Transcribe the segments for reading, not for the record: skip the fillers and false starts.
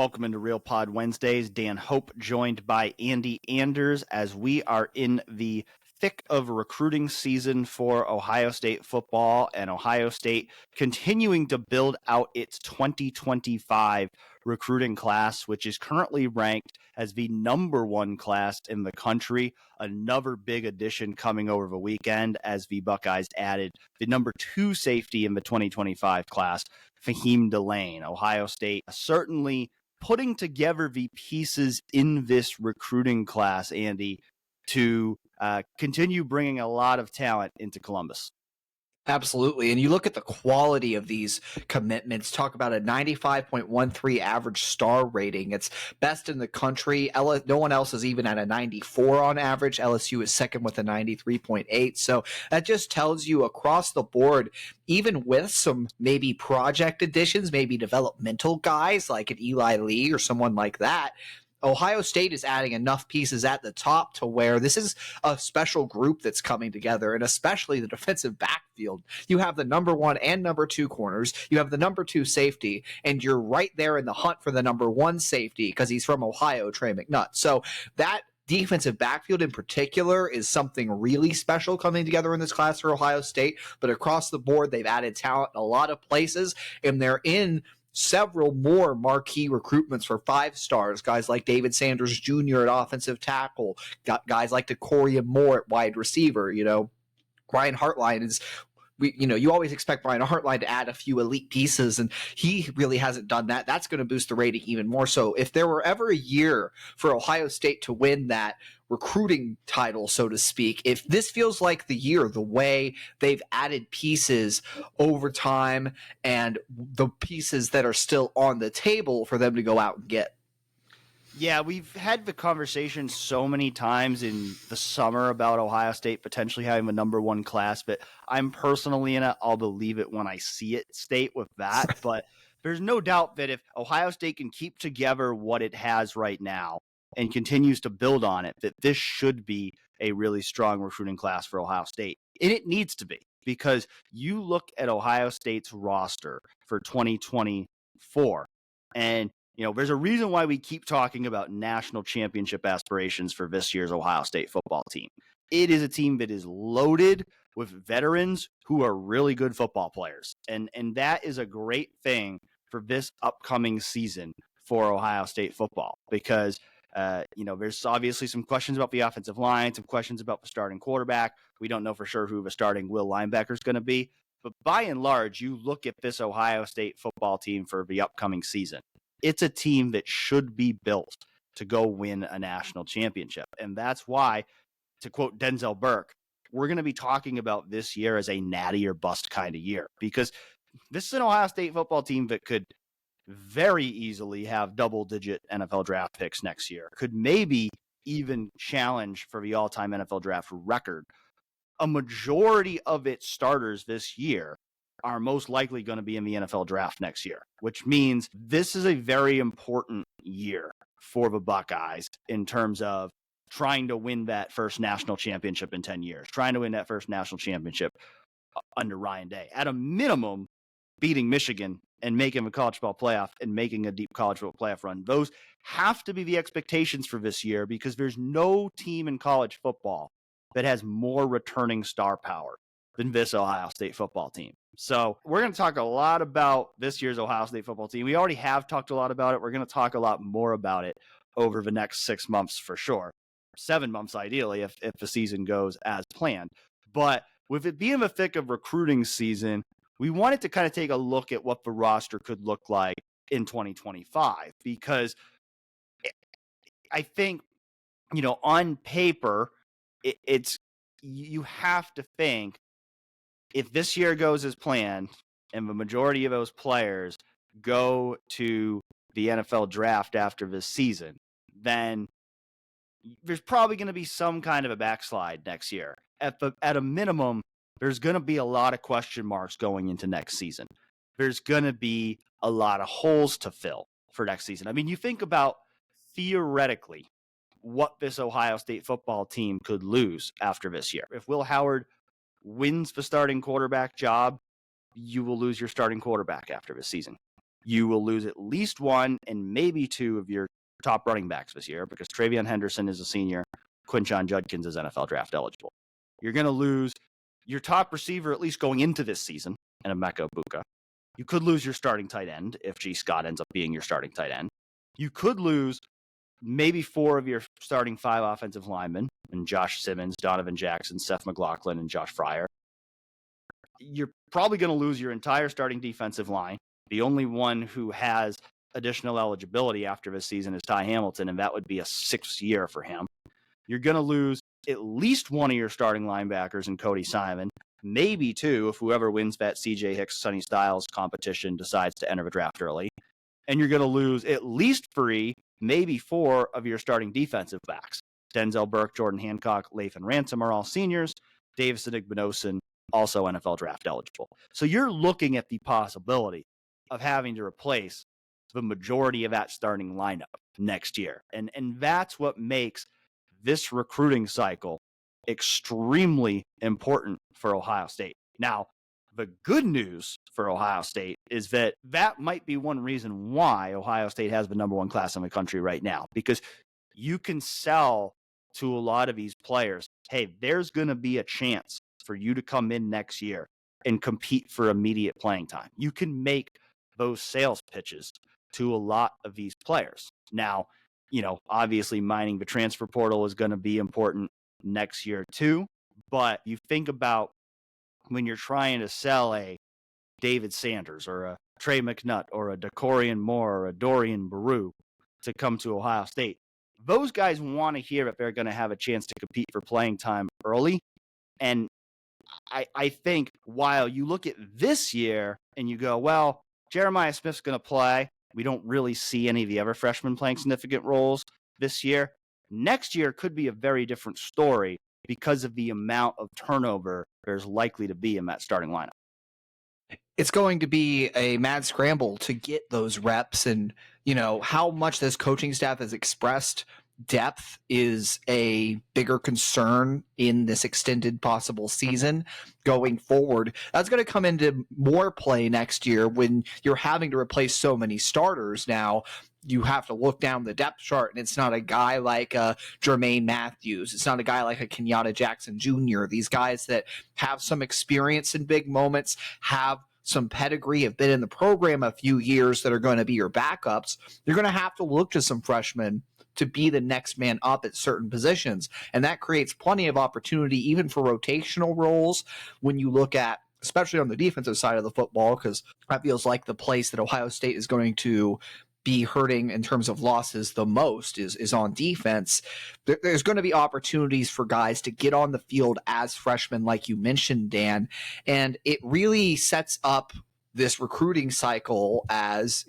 Welcome into Real Pod Wednesdays. Dan Hope joined by Andy Anders as we are in the thick of recruiting season for Ohio State football, and Ohio State continuing to build out its 2025 recruiting class, which is currently ranked as the #1 class in the country. Another big addition coming over the weekend as the Buckeyes added the #2 safety in the 2025 class, Faheem Delane. Ohio State certainly putting together the pieces in this recruiting class, Andy, to continue bringing a lot of talent into Columbus. Absolutely. And you look at the quality of these commitments, talk about a 95.13 average star rating. It's best in the country. No one else is even at a 94 on average. LSU is second with a 93.8. So that just tells you across the board, even with some maybe project additions, maybe developmental guys like an Eli Lee or someone like that, Ohio State is adding enough pieces at the top to where this is a special group that's coming together, and especially the defensive backfield. You have the #1 and #2 corners. You have the #2 safety, and you're right there in the hunt for the #1 safety because he's from Ohio, Trey McNutt. So that defensive backfield in particular is something really special coming together in this class for Ohio State. But across the board, they've added talent in a lot of places, and they're in several more marquee recruitments for 5 stars, guys like David Sanders Jr. at offensive tackle, got guys like Decoria Moore at wide receiver. Ryan Hartline is, you always expect Ryan Hartline to add a few elite pieces, and he really hasn't done that. That's going to boost the rating even more. So if there were ever a year for Ohio State to win that recruiting title, so to speak, if this feels like the year, the way they've added pieces over time and the pieces that are still on the table for them to go out and get. Yeah, we've had the conversation so many times in the summer about Ohio State potentially having a #1 class, but I'm personally in it. I'll believe it when I see it state with that. But there's no doubt that if Ohio State can keep together what it has right now and continues to build on it, that this should be a really strong recruiting class for Ohio State. And it needs to be, because you look at Ohio State's roster for 2024, and there's a reason why we keep talking about national championship aspirations for this year's Ohio State football team. It is a team that is loaded with veterans who are really good football players. And that is a great thing for this upcoming season for Ohio State football, because there's obviously some questions about the offensive line, some questions about the starting quarterback. We don't know for sure who the starting will linebacker is going to be. But by and large, you look at this Ohio State football team for the upcoming season. It's a team that should be built to go win a national championship. And that's why, to quote Denzel Burke, we're going to be talking about this year as a natty or bust kind of year, because this is an Ohio State football team that could very easily have double-digit NFL draft picks next year, could maybe even challenge for the all-time NFL draft record. A majority of its starters this year are most likely going to be in the NFL draft next year, which means this is a very important year for the Buckeyes in terms of trying to win that first national championship in 10 years, trying to win that first national championship under Ryan Day. At a minimum, beating Michigan and making the college football playoff and making a deep college football playoff run. Those have to be the expectations for this year, because there's no team in college football that has more returning star power than this Ohio State football team. So we're going to talk a lot about this year's Ohio State football team. We already have talked a lot about it. We're going to talk a lot more about it over the next 6 months for sure. 7 months, ideally, if the season goes as planned. But with it being the thick of recruiting season, we wanted to kind of take a look at what the roster could look like in 2025, because I think, on paper, you have to think, if this year goes as planned and the majority of those players go to the NFL draft after this season, then there's probably going to be some kind of a backslide next year. At a minimum, there's going to be a lot of question marks going into next season. There's going to be a lot of holes to fill for next season. I mean, you think about theoretically what this Ohio State football team could lose after this year. If Will Howard wins the starting quarterback job, you will lose your starting quarterback after this season. You will lose at least one and maybe two of your top running backs this year because Travion Henderson is a senior. Quinshon Judkins is NFL draft eligible. You're going to lose your top receiver at least going into this season in Emeka Egbuka. You could lose your starting tight end if G. Scott ends up being your starting tight end. You could lose maybe four of your starting five offensive linemen, and Josh Simmons, Donovan Jackson, Seth McLaughlin, and Josh Fryer. You're probably going to lose your entire starting defensive line. The only one who has additional eligibility after this season is Ty Hamilton, and that would be a 6th year for him. You're going to lose at least one of your starting linebackers in Cody Simon, maybe two if whoever wins that CJ Hicks, Sonny Styles competition decides to enter the draft early. And you're going to lose at least 3, maybe 4 of your starting defensive backs. Denzel Burke, Jordan Hancock, Lathan Ransom are all seniors. Davison Igbinosun, also NFL draft eligible. So you're looking at the possibility of having to replace the majority of that starting lineup next year. And that's what makes this recruiting cycle extremely important for Ohio State. Now, the good news for Ohio State is that might be one reason why Ohio State has the number 1 class in the country right now, because you can sell to a lot of these players, hey, there's going to be a chance for you to come in next year and compete for immediate playing time. You can make those sales pitches to a lot of these players. Now, obviously mining the transfer portal is going to be important next year too, but you think about when you're trying to sell a David Sanders or a Trey McNutt or a DeCorian Moore or a Dorian Baru to come to Ohio State, those guys want to hear that they're going to have a chance to compete for playing time early. And I think while you look at this year and you go, well, Jeremiah Smith's going to play, we don't really see any of the other freshmen playing significant roles this year. Next year could be a very different story because of the amount of turnover there's likely to be in that starting lineup. It's going to be a mad scramble to get those reps, and how much this coaching staff has expressed depth is a bigger concern in this extended possible season going forward. That's going to come into more play next year when you're having to replace so many starters. Now you have to look down the depth chart, and it's not a guy like Jermaine Matthews. It's not a guy like a Kenyatta Jackson Jr. These guys that have some experience in big moments, have some pedigree, have been in the program a few years, that are going to be your backups. You're going to have to look to some freshmen to be the next man up at certain positions. And that creates plenty of opportunity, even for rotational roles, when you look at, especially on the defensive side of the football, because that feels like the place that Ohio State is going to be hurting in terms of losses the most is on defense. There's going to be opportunities for guys to get on the field as freshmen, like you mentioned, Dan, and it really sets up this recruiting cycle as,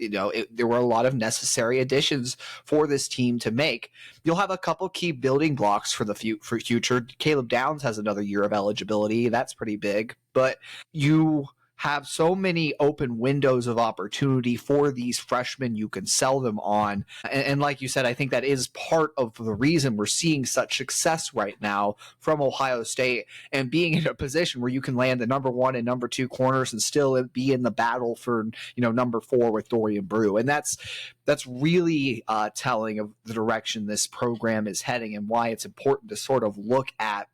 there were a lot of necessary additions for this team to make. You'll have a couple key building blocks for the future. Caleb Downs has another year of eligibility. That's pretty big, but you have so many open windows of opportunity for these freshmen you can sell them on. And like you said, I think that is part of the reason we're seeing such success right now from Ohio State, and being in a position where you can land the number 1 and number 2 corners and still be in the battle for, number 4 with Dorian Brew. And that's really telling of the direction this program is heading, and why it's important to sort of look at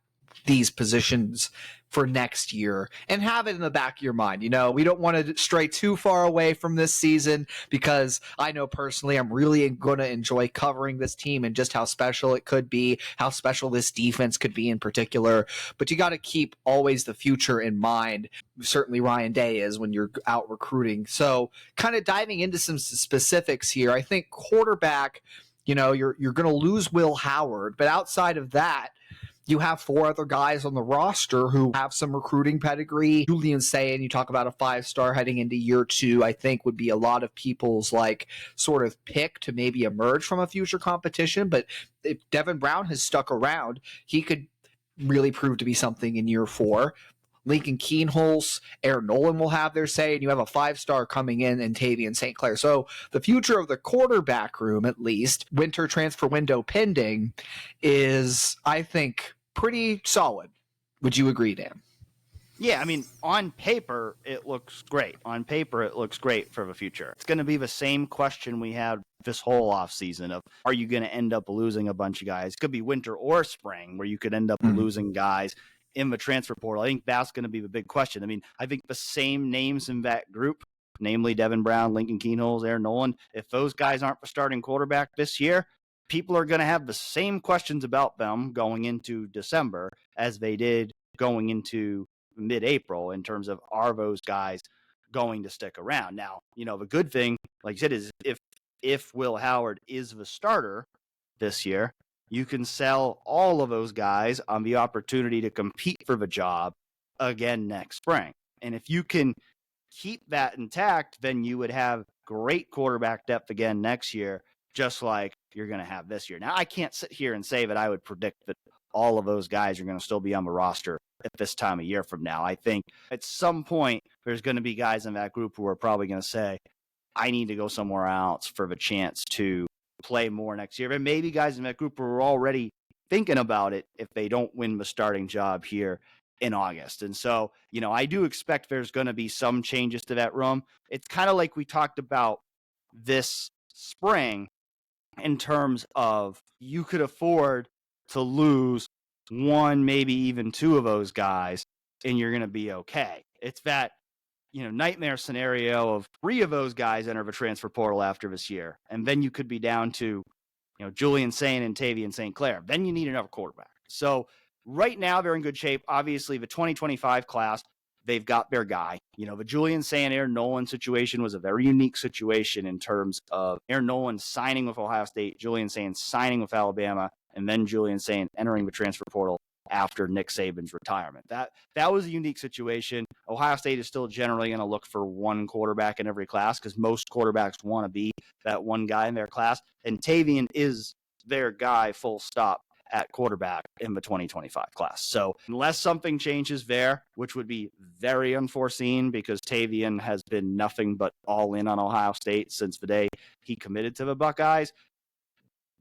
these positions for next year and have it in the back of your mind. We don't want to stray too far away from this season, because I know personally I'm really going to enjoy covering this team and just how special it could be, how special this defense could be in particular. But you got to keep always the future in mind. Certainly Ryan Day is when you're out recruiting. So kind of diving into some specifics here, I think quarterback, you're going to lose Will Howard, but outside of that, you have 4 other guys on the roster who have some recruiting pedigree. Julian Sayin, you talk about a 5-star heading into year 2, I think would be a lot of people's sort of pick to maybe emerge from a future competition. But if Devin Brown has stuck around, he could really prove to be something in year 4. Lincoln Keenholz, Aaron Nolan will have their say, and you have a 5-star coming in Tavian St. Clair. So the future of the quarterback room, at least, winter transfer window pending, is, I think, pretty solid. Would you agree, Dan? Yeah, I mean, on paper, it looks great. On paper, it looks great for the future. It's going to be the same question we had this whole offseason of, are you going to end up losing a bunch of guys? It could be winter or spring where you could end up losing guys in the transfer portal. I think that's going to be the big question. I mean, I think the same names in that group, namely Devin Brown, Lincoln Keenholz, Aaron Nolan, if those guys aren't the starting quarterback this year, people are going to have the same questions about them going into December as they did going into mid-April in terms of, are those guys going to stick around? Now, the good thing, like you said, is if Will Howard is the starter this year, you can sell all of those guys on the opportunity to compete for the job again next spring. And if you can keep that intact, then you would have great quarterback depth again next year, just like you're going to have this year. Now, I can't sit here and say that I would predict that all of those guys are going to still be on the roster at this time of year from now. I think at some point there's going to be guys in that group who are probably going to say, I need to go somewhere else for the chance to play more next year. And maybe guys in that group are already thinking about it if they don't win the starting job here in August. And so, I do expect there's going to be some changes to that room. It's kind of like we talked about this spring in terms of you could afford to lose one, maybe even two of those guys, and you're going to be okay. It's that, nightmare scenario of three of those guys enter the transfer portal after this year. And then you could be down to, Julian Sain and Tavian St. Clair. Then you need another quarterback. So right now they're in good shape. Obviously, the 2025 class, they've got their guy. The Julian Sain, Aaron Nolan situation was a very unique situation in terms of Aaron Nolan signing with Ohio State, Julian Sain signing with Alabama, and then Julian Sain entering the transfer portal after Nick Saban's retirement. That was a unique situation. Ohio State is still generally going to look for one quarterback in every class because most quarterbacks want to be that one guy in their class. And Tavian is their guy, full stop, at quarterback in the 2025 class. So unless something changes there, which would be very unforeseen because Tavian has been nothing but all in on Ohio State since the day he committed to the Buckeyes,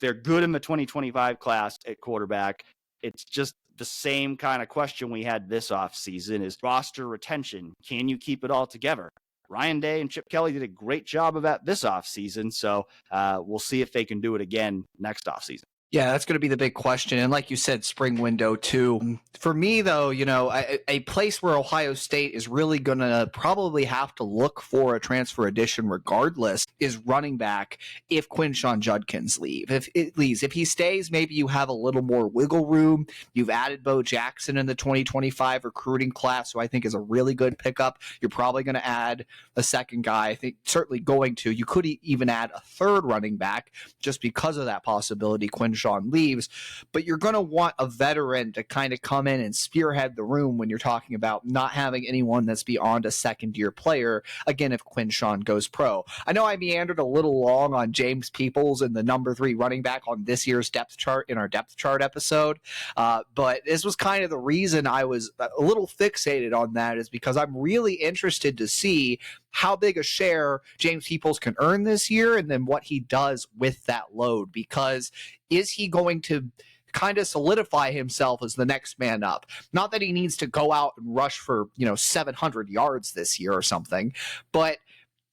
they're good in the 2025 class at quarterback. It's just the same kind of question we had this offseason is roster retention. Can you keep it all together? Ryan Day and Chip Kelly did a great job of that this offseason, so we'll see if they can do it again next offseason. Yeah, that's going to be the big question. And like you said, spring window too. For me, though, a place where Ohio State is really going to probably have to look for a transfer addition regardless is running back if Quinshon Judkins leaves. If he stays, maybe you have a little more wiggle room. You've added Bo Jackson in the 2025 recruiting class, who I think is a really good pickup. You're probably going to add a second guy. I think certainly going to. You could even add a third running back just because of that possibility. Quinshon leaves, but you're going to want a veteran to kind of come in and spearhead the room when you're talking about not having anyone that's beyond a second-year player, again, if Quinshon goes pro. I know I meandered a little long on James Peoples and the number 3 running back on this year's depth chart in our depth chart episode, but this was kind of the reason I was a little fixated on that, is because I'm really interested to see how big a share James Peoples can earn this year and then what he does with that load, because is he going to kind of solidify himself as the next man up? Not that he needs to go out and rush for, 700 yards this year or something, but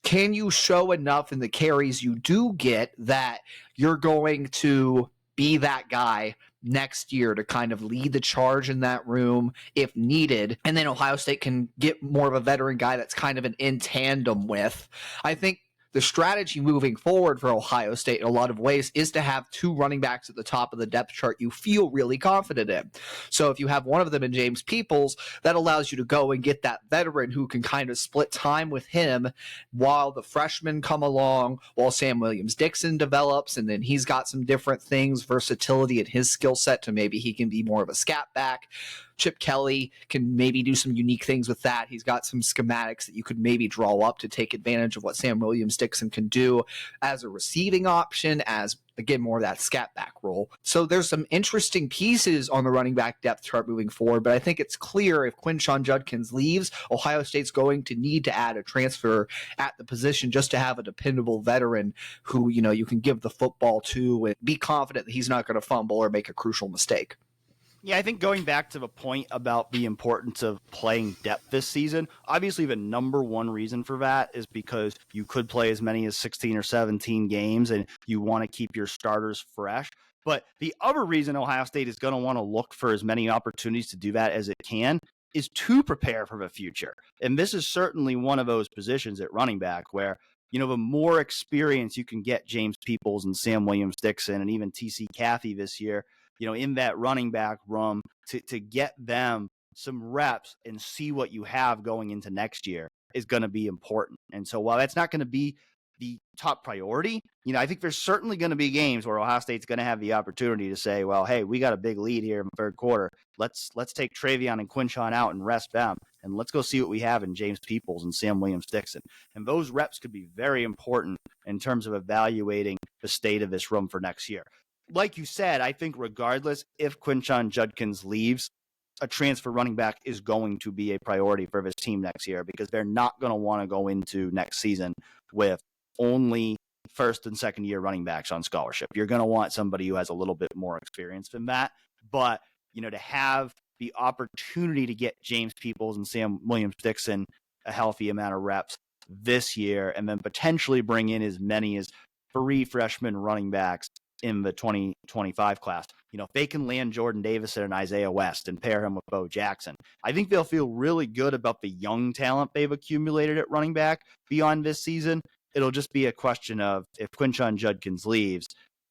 can you show enough in the carries you do get that you're going to be that guy next year to kind of lead the charge in that room if needed? And then Ohio State can get more of a veteran guy that's kind of an in tandem with. I think the strategy moving forward for Ohio State in a lot of ways is to have 2 running backs at the top of the depth chart you feel really confident in. So if you have one of them in James Peoples, that allows you to go and get that veteran who can kind of split time with him while the freshmen come along, while Sam Williams-Dixon develops, and then he's got some different things, versatility in his skill set to maybe he can be more of a scat back. Chip Kelly can maybe do some unique things with that. He's got some schematics that you could maybe draw up to take advantage of what Sam Williams-Dixon can do as a receiving option, as, again, more of that scat back role. So there's some interesting pieces on the running back depth chart moving forward, but I think it's clear if Quinshon Judkins leaves, Ohio State's going to need to add a transfer at the position just to have a dependable veteran who, you can give the football to and be confident that he's not going to fumble or make a crucial mistake. Yeah, I think going back to the point about the importance of playing depth this season, obviously the number one reason for that is because you could play as many as 16 or 17 games and you want to keep your starters fresh. But the other reason Ohio State is going to want to look for as many opportunities to do that as it can is to prepare for the future. And this is certainly one of those positions at running back where, the more experience you can get James Peoples and Sam Williams-Dixon and even TC Cathy this year, in that running back room to get them some reps and see what you have going into next year is going to be important. And so while that's not going to be the top priority, I think there's certainly going to be games where Ohio State's going to have the opportunity to say, well, hey, we got a big lead here in the third quarter. Let's take Travion and Quinshon out and rest them. And let's go see what we have in James Peoples and Sam Williams-Dixon. And those reps could be very important in terms of evaluating the state of this room for next year. Like you said, I think regardless, if Quinshon Judkins leaves, a transfer running back is going to be a priority for this team next year because they're not going to want to go into next season with only first and second year running backs on scholarship. You're going to want somebody who has a little bit more experience than that. But, to have the opportunity to get James Peoples and Sam Williams-Dixon a healthy amount of reps this year and then potentially bring in as many as 3 freshman running backs in the 2025 class. If they can land Jordan Davison and Isaiah West and pair him with Bo Jackson, I think they'll feel really good about the young talent they've accumulated at running back beyond this season. It'll just be a question of if Quinshon Judkins leaves,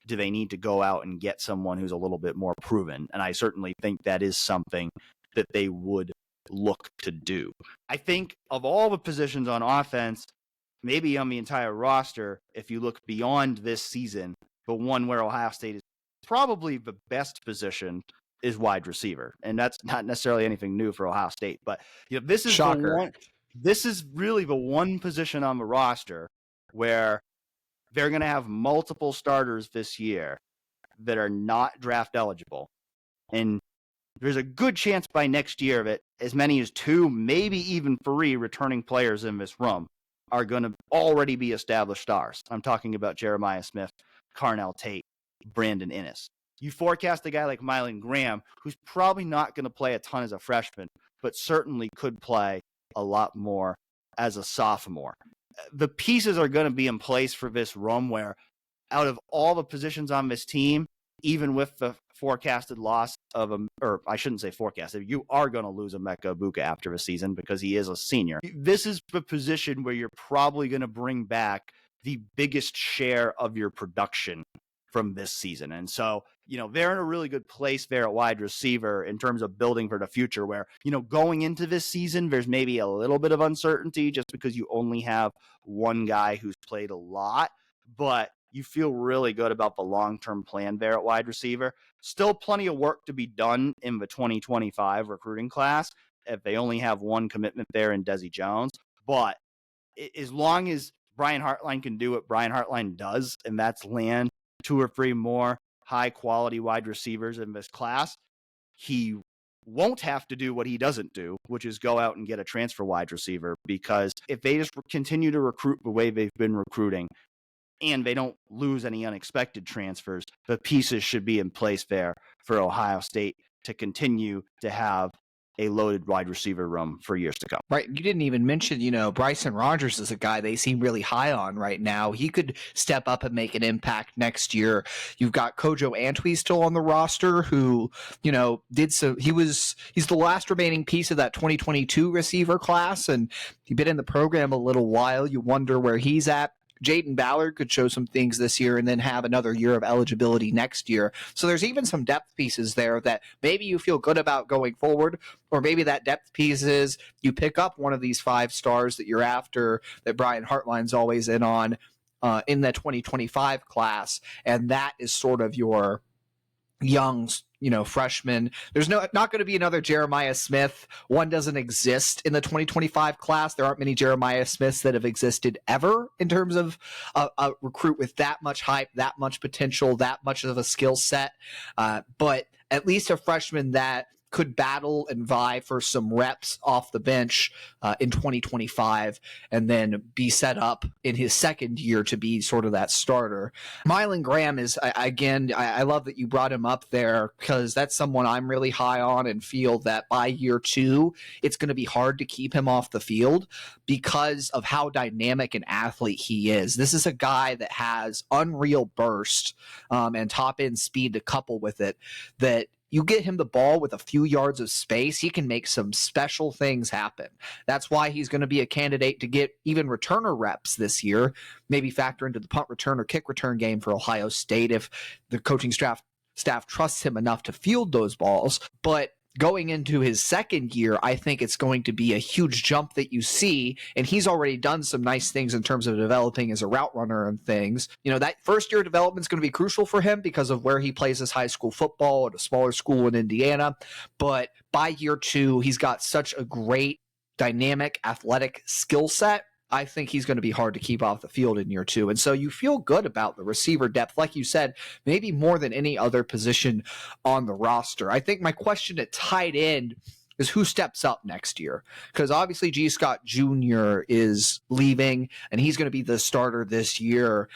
do they need to go out and get someone who's a little bit more proven? And I certainly think that is something that they would look to do. I think of all the positions on offense, maybe on the entire roster, if you look beyond this season, the one where Ohio State is probably the best position is wide receiver. And that's not necessarily anything new for Ohio State. But this is this is really the one position on the roster where they're going to have multiple starters this year that are not draft eligible. And there's a good chance by next year that as many as 2, maybe even 3 returning players in this room are going to already be established stars. I'm talking about Jeremiah Smith, Carnell Tate, Brandon Inniss. You forecast a guy like Mylan Graham, who's probably not going to play a ton as a freshman, but certainly could play a lot more as a sophomore. The pieces are going to be in place for this room where out of all the positions on this team, even with the forecasted loss of or I shouldn't say forecasted, you are going to lose Emeka Egbuka after the season because he is a senior. This is the position where you're probably going to bring back the biggest share of your production from this season. And so, they're in a really good place there at wide receiver in terms of building for the future where, going into this season, there's maybe a little bit of uncertainty just because you only have one guy who's played a lot, but you feel really good about the long-term plan there at wide receiver. Still plenty of work to be done in the 2025 recruiting class if they only have one commitment there in Desi Jones. But as long as Brian Hartline can do what Brian Hartline does, and that's land 2 or 3 more high-quality wide receivers in this class, he won't have to do what he doesn't do, which is go out and get a transfer wide receiver, because if they just continue to recruit the way they've been recruiting and they don't lose any unexpected transfers, the pieces should be in place there for Ohio State to continue to have a loaded wide receiver room for years to come. Right. You didn't even mention, Bryson Rogers is a guy they seem really high on right now. He could step up and make an impact next year. You've got Kojo Antwi still on the roster who, he's the last remaining piece of that 2022 receiver class, and he's been in the program a little while. You wonder where he's at. Jaden Ballard could show some things this year and then have another year of eligibility next year. So there's even some depth pieces there that maybe you feel good about going forward, or maybe that depth piece is you pick up one of these 5 stars that you're after that Brian Hartline's always in on in the 2025 class, and that is sort of your young, freshman. There's not going to be another Jeremiah Smith. One doesn't exist in the 2025 class. There aren't many Jeremiah Smiths that have existed ever in terms of a recruit with that much hype, that much potential, that much of a skill set. But at least a freshman that could battle and vie for some reps off the bench in 2025 and then be set up in his second year to be sort of that starter. Mylan Graham is, again, I love that you brought him up there because that's someone I'm really high on and feel that by year 2, it's going to be hard to keep him off the field because of how dynamic an athlete he is. This is a guy that has unreal burst and top end speed to couple with it, that you get him the ball with a few yards of space, he can make some special things happen. That's why he's going to be a candidate to get even returner reps this year, maybe factor into the punt return or kick return game for Ohio State if the coaching staff trusts him enough to field those balls. But going into his second year, I think it's going to be a huge jump that you see, and he's already done some nice things in terms of developing as a route runner and things. That first year development is going to be crucial for him because of where he plays his high school football at a smaller school in Indiana. But by year 2, he's got such a great dynamic athletic skill set. I think he's going to be hard to keep off the field in year 2. And so you feel good about the receiver depth, like you said, maybe more than any other position on the roster. I think my question at tight end is who steps up next year? Because obviously G. Scott Jr. is leaving, and he's going to be the starter this year.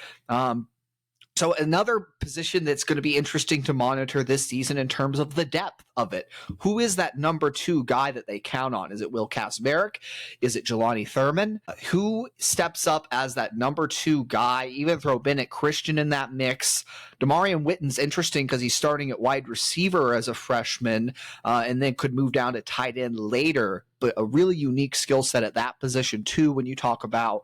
So another position that's going to be interesting to monitor this season in terms of the depth of it. Who is that number 2 guy that they count on? Is it Will Kacmarek? Is it Jelani Thurman? Who steps up as that number 2 guy? Even throw Bennett Christian in that mix. Damarian Witten's interesting because he's starting at wide receiver as a freshman and then could move down to tight end later. But a really unique skill set at that position too when you talk about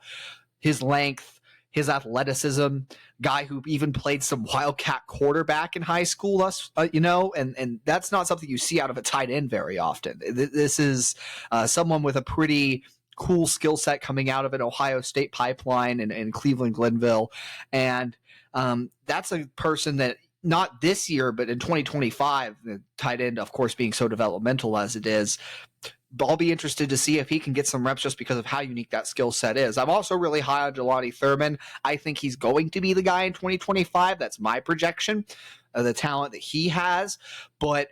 his length, his athleticism, guy who even played some wildcat quarterback in high school, and that's not something you see out of a tight end very often. This is someone with a pretty cool skill set coming out of an Ohio State pipeline in Cleveland, Glenville. And that's a person that not this year, but in 2025, the tight end, of course, being so developmental as it is, I'll be interested to see if he can get some reps just because of how unique that skill set is. I'm also really high on Jelani Thurman. I think he's going to be the guy in 2025. That's my projection of the talent that he has. But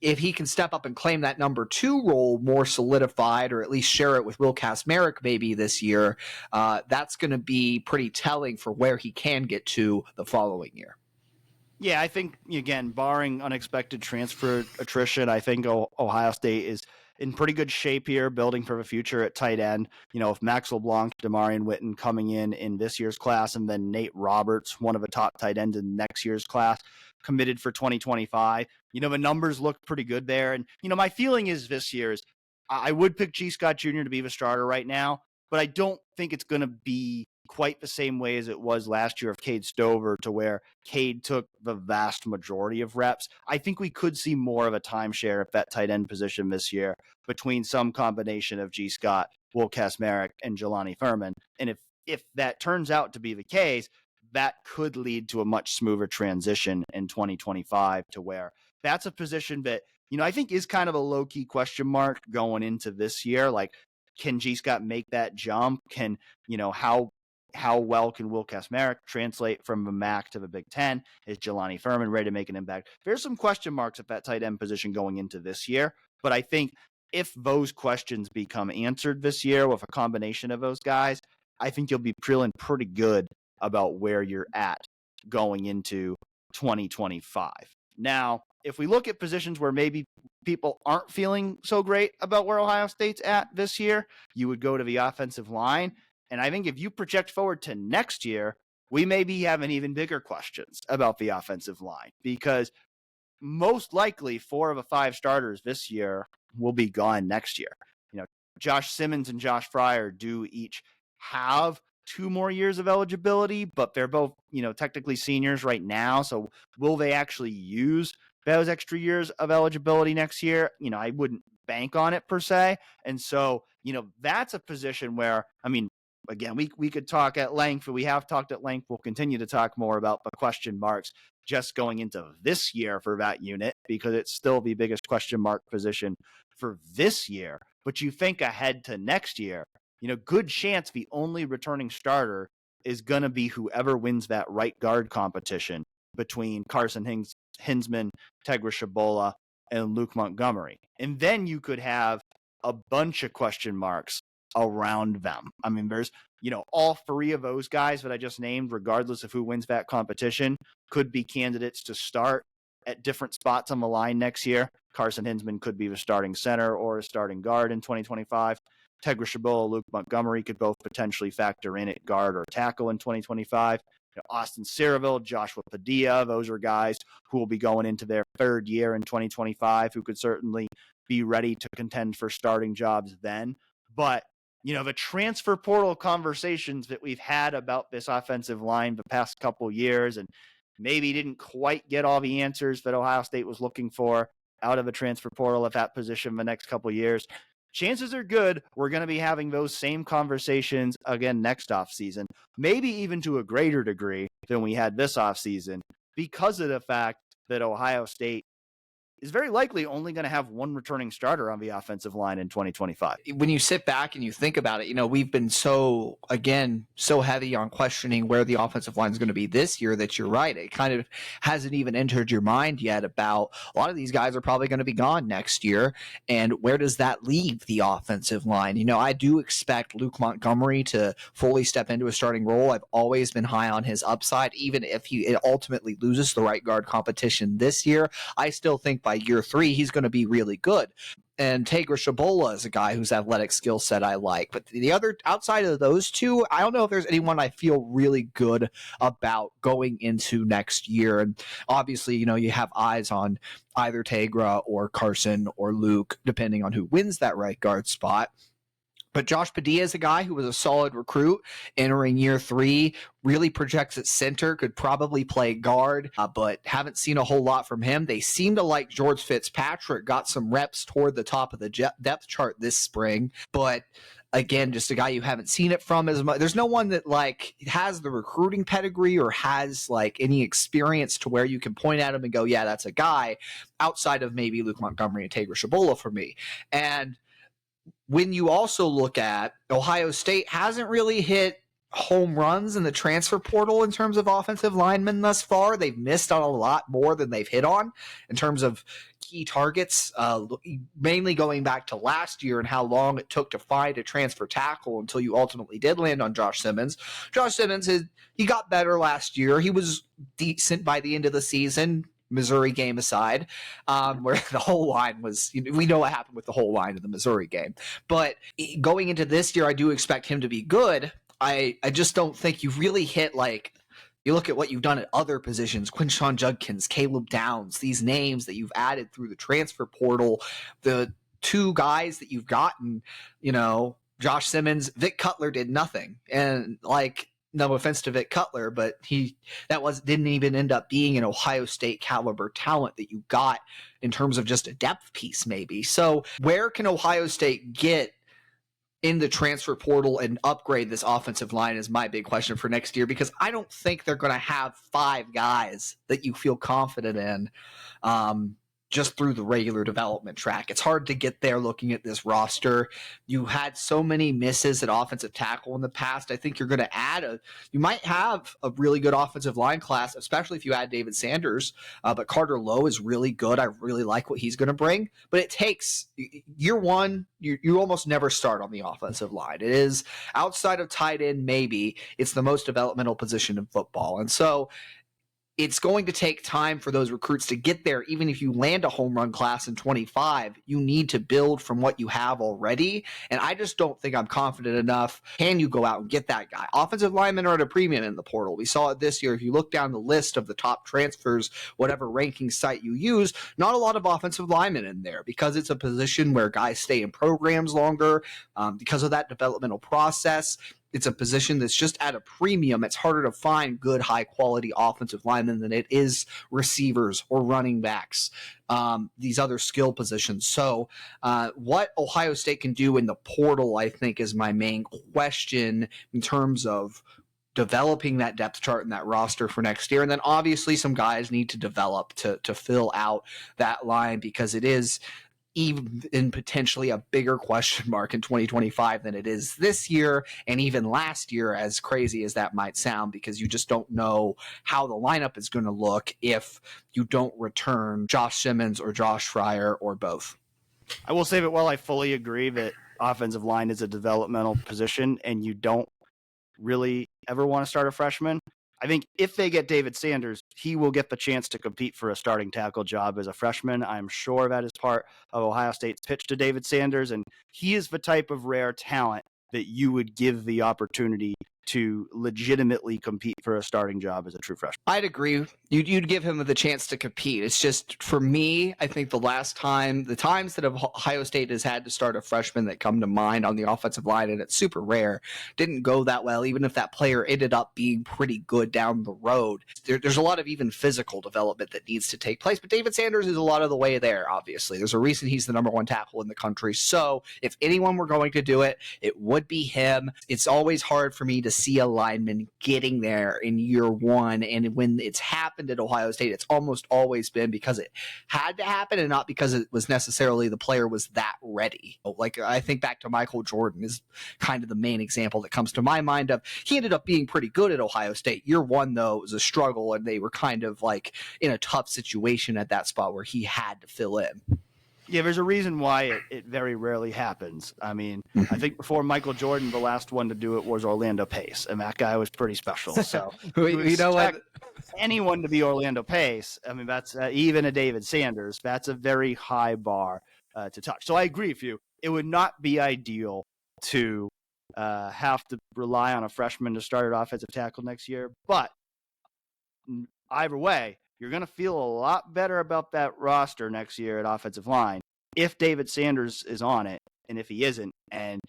if he can step up and claim that number 2 role more solidified, or at least share it with Will Kacmarek maybe this year, that's going to be pretty telling for where he can get to the following year. Yeah, I think, again, barring unexpected transfer attrition, I think Ohio State is in pretty good shape here, building for the future at tight end. If Max LeBlanc, Damarian Witten coming in this year's class, and then Nate Roberts, one of the top tight ends in next year's class, committed for 2025. The numbers look pretty good there. And, my feeling is this year is I would pick G. Scott Jr. to be the starter right now, but I don't think it's going to be quite the same way as it was last year of Cade Stover, to where Cade took the vast majority of reps. I think we could see more of a timeshare at that tight end position this year between some combination of G. Scott, Will Kacmarek, and Jelani Thurman. And if that turns out to be the case, that could lead to a much smoother transition in 2025, to where that's a position that, I think is kind of a low-key question mark going into this year. Like, can G. Scott make that jump? Can, how well can Will Kacmarek translate from the MAC to the Big Ten? Is Jelani Thurman ready to make an impact? There's some question marks at that tight end position going into this year, but I think if those questions become answered this year with a combination of those guys, I think you'll be feeling pretty good about where you're at going into 2025. Now, if we look at positions where maybe people aren't feeling so great about where Ohio State's at this year, you would go to the offensive line. And I think if you project forward to next year, we may be having even bigger questions about the offensive line, because most likely 4 of the 5 starters this year will be gone next year. Josh Simmons and Josh Fryer do each have 2 more years of eligibility, but they're both, technically seniors right now. So will they actually use those extra years of eligibility next year? I wouldn't bank on it per se. And so, that's a position where, again, we could talk at length, but we have talked at length. We'll continue to talk more about the question marks just going into this year for that unit, because it's still the biggest question mark position for this year. But you think ahead to next year, good chance the only returning starter is going to be whoever wins that right guard competition between Carson Hinsman, Tegra Shabola, and Luke Montgomery. And then you could have a bunch of question marks around them. I mean, there's, all three of those guys that I just named, regardless of who wins that competition, could be candidates to start at different spots on the line next year. Carson Hinsman could be the starting center or a starting guard in 2025. Tegra Shabola, Luke Montgomery could both potentially factor in at guard or tackle in 2025. Austin Ceraville, Joshua Padilla, those are guys who will be going into their third year in 2025 who could certainly be ready to contend for starting jobs then. But, the transfer portal conversations that we've had about this offensive line the past couple years and maybe didn't quite get all the answers that Ohio State was looking for out of the transfer portal at that position the next couple years. Chances are good we're going to be having those same conversations again next offseason, maybe even to a greater degree than we had this offseason, because of the fact that Ohio State is very likely only going to have one returning starter on the offensive line in 2025. When you sit back and you think about it, we've been so heavy on questioning where the offensive line is going to be this year that you're right. It kind of hasn't even entered your mind yet about a lot of these guys are probably going to be gone next year. And where does that leave the offensive line? I do expect Luke Montgomery to fully step into a starting role. I've always been high on his upside, even if he ultimately loses the right guard competition this year. I still think by year 3, he's going to be really good. And Tegra Shabola is a guy whose athletic skill set I like. But the other, outside of those two, I don't know if there's anyone I feel really good about going into next year. And obviously, you have eyes on either Tegra or Carson or Luke, depending on who wins that right guard spot. But Josh Padilla is a guy who was a solid recruit entering year 3, really projects at center, could probably play guard, but haven't seen a whole lot from him. They seem to like George Fitzpatrick, got some reps toward the top of the depth chart this spring, but again, just a guy you haven't seen it from as much. There's no one that has the recruiting pedigree or has any experience to where you can point at him and go, yeah, that's a guy, outside of maybe Luke Montgomery and Tegra Shabola for me. And when you also look at Ohio State hasn't really hit home runs in the transfer portal in terms of offensive linemen thus far. They've missed on a lot more than they've hit on in terms of key targets, mainly going back to last year and how long it took to find a transfer tackle until you ultimately did land on Josh Simmons. Josh Simmons, he got better last year. He was decent by the end of the season, Missouri game aside, where the whole line was, we know what happened with the whole line in the Missouri game. But going into this year, I do expect him to be good. I just don't think you really hit you look at what you've done at other positions, Quinshon Judkins, Caleb Downs, these names that you've added through the transfer portal, the two guys that you've gotten, Josh Simmons, Vic Cutler did nothing. And no offense to Vic Cutler, but didn't even end up being an Ohio State caliber talent that you got in terms of just a depth piece, maybe. So where can Ohio State get in the transfer portal and upgrade this offensive line is my big question for next year, because I don't think they're going to have 5 guys that you feel confident in just through the regular development track. It's hard to get there looking at this roster. You had so many misses at offensive tackle in the past. I think you're going to you might have a really good offensive line class, especially if you add David Sanders. But Carter Lowe is really good. I really like what he's going to bring. But it takes year 1, you almost never start on the offensive line. It is outside of tight end, maybe it's the most developmental position in football. And so it's going to take time for those recruits to get there. Even if you land a home run class in 25, you need to build from what you have already. And I just don't think I'm confident enough. Can you go out and get that guy? Offensive linemen are at a premium in the portal. We saw it this year. If you look down the list of the top transfers, whatever ranking site you use, not a lot of offensive linemen in there because it's a position where guys stay in programs longer because of that developmental process. It's a position that's just at a premium. It's harder to find good, high-quality offensive linemen than it is receivers or running backs, these other skill positions. So what Ohio State can do in the portal, I think, is my main question in terms of developing that depth chart and that roster for next year. And then obviously some guys need to develop to fill out that line, because it is even potentially a bigger question mark in 2025 than it is this year and even last year, as crazy as that might sound, because you just don't know how the lineup is going to look if you don't return Josh Simmons or Josh Fryer or both. I will say that while I fully agree that offensive line is a developmental position and you don't really ever want to start a freshman, I think if they get David Sanders, he will get the chance to compete for a starting tackle job as a freshman. I'm sure that is part of Ohio State's pitch to David Sanders, and he is the type of rare talent that you would give the opportunity to legitimately compete for a starting job as a true freshman. I'd agree. You'd give him the chance to compete. It's just, for me, I think the times that Ohio State has had to start a freshman that come to mind on the offensive line, and it's super rare, didn't go that well, even if that player ended up being pretty good down the road. There's a lot of even physical development that needs to take place, but David Sanders is a lot of the way there, obviously. There's a reason he's the number one tackle in the country, so if anyone were going to do it, it would be him. It's always hard for me to see a lineman getting there in year one, and when it's happened at Ohio State, it's almost always been because it had to happen and not because it was necessarily the player was that ready. Like, I think back to Michael Jordan is kind of the main example that comes to my mind of, he ended up being pretty good at Ohio State. Year one, though, it was a struggle, and they were kind of like in a tough situation at that spot where he had to fill in. Yeah, there's a reason why it very rarely happens. I mean, I think before Michael Jordan, the last one to do it was Orlando Pace, and that guy was pretty special. So you know what? Anyone to be Orlando Pace, I mean, that's even a David Sanders, that's a very high bar to touch. So I agree with you. It would not be ideal to have to rely on a freshman to start at offensive tackle next year, but either way, you're going to feel a lot better about that roster next year at offensive line if David Sanders is on it and if he isn't. And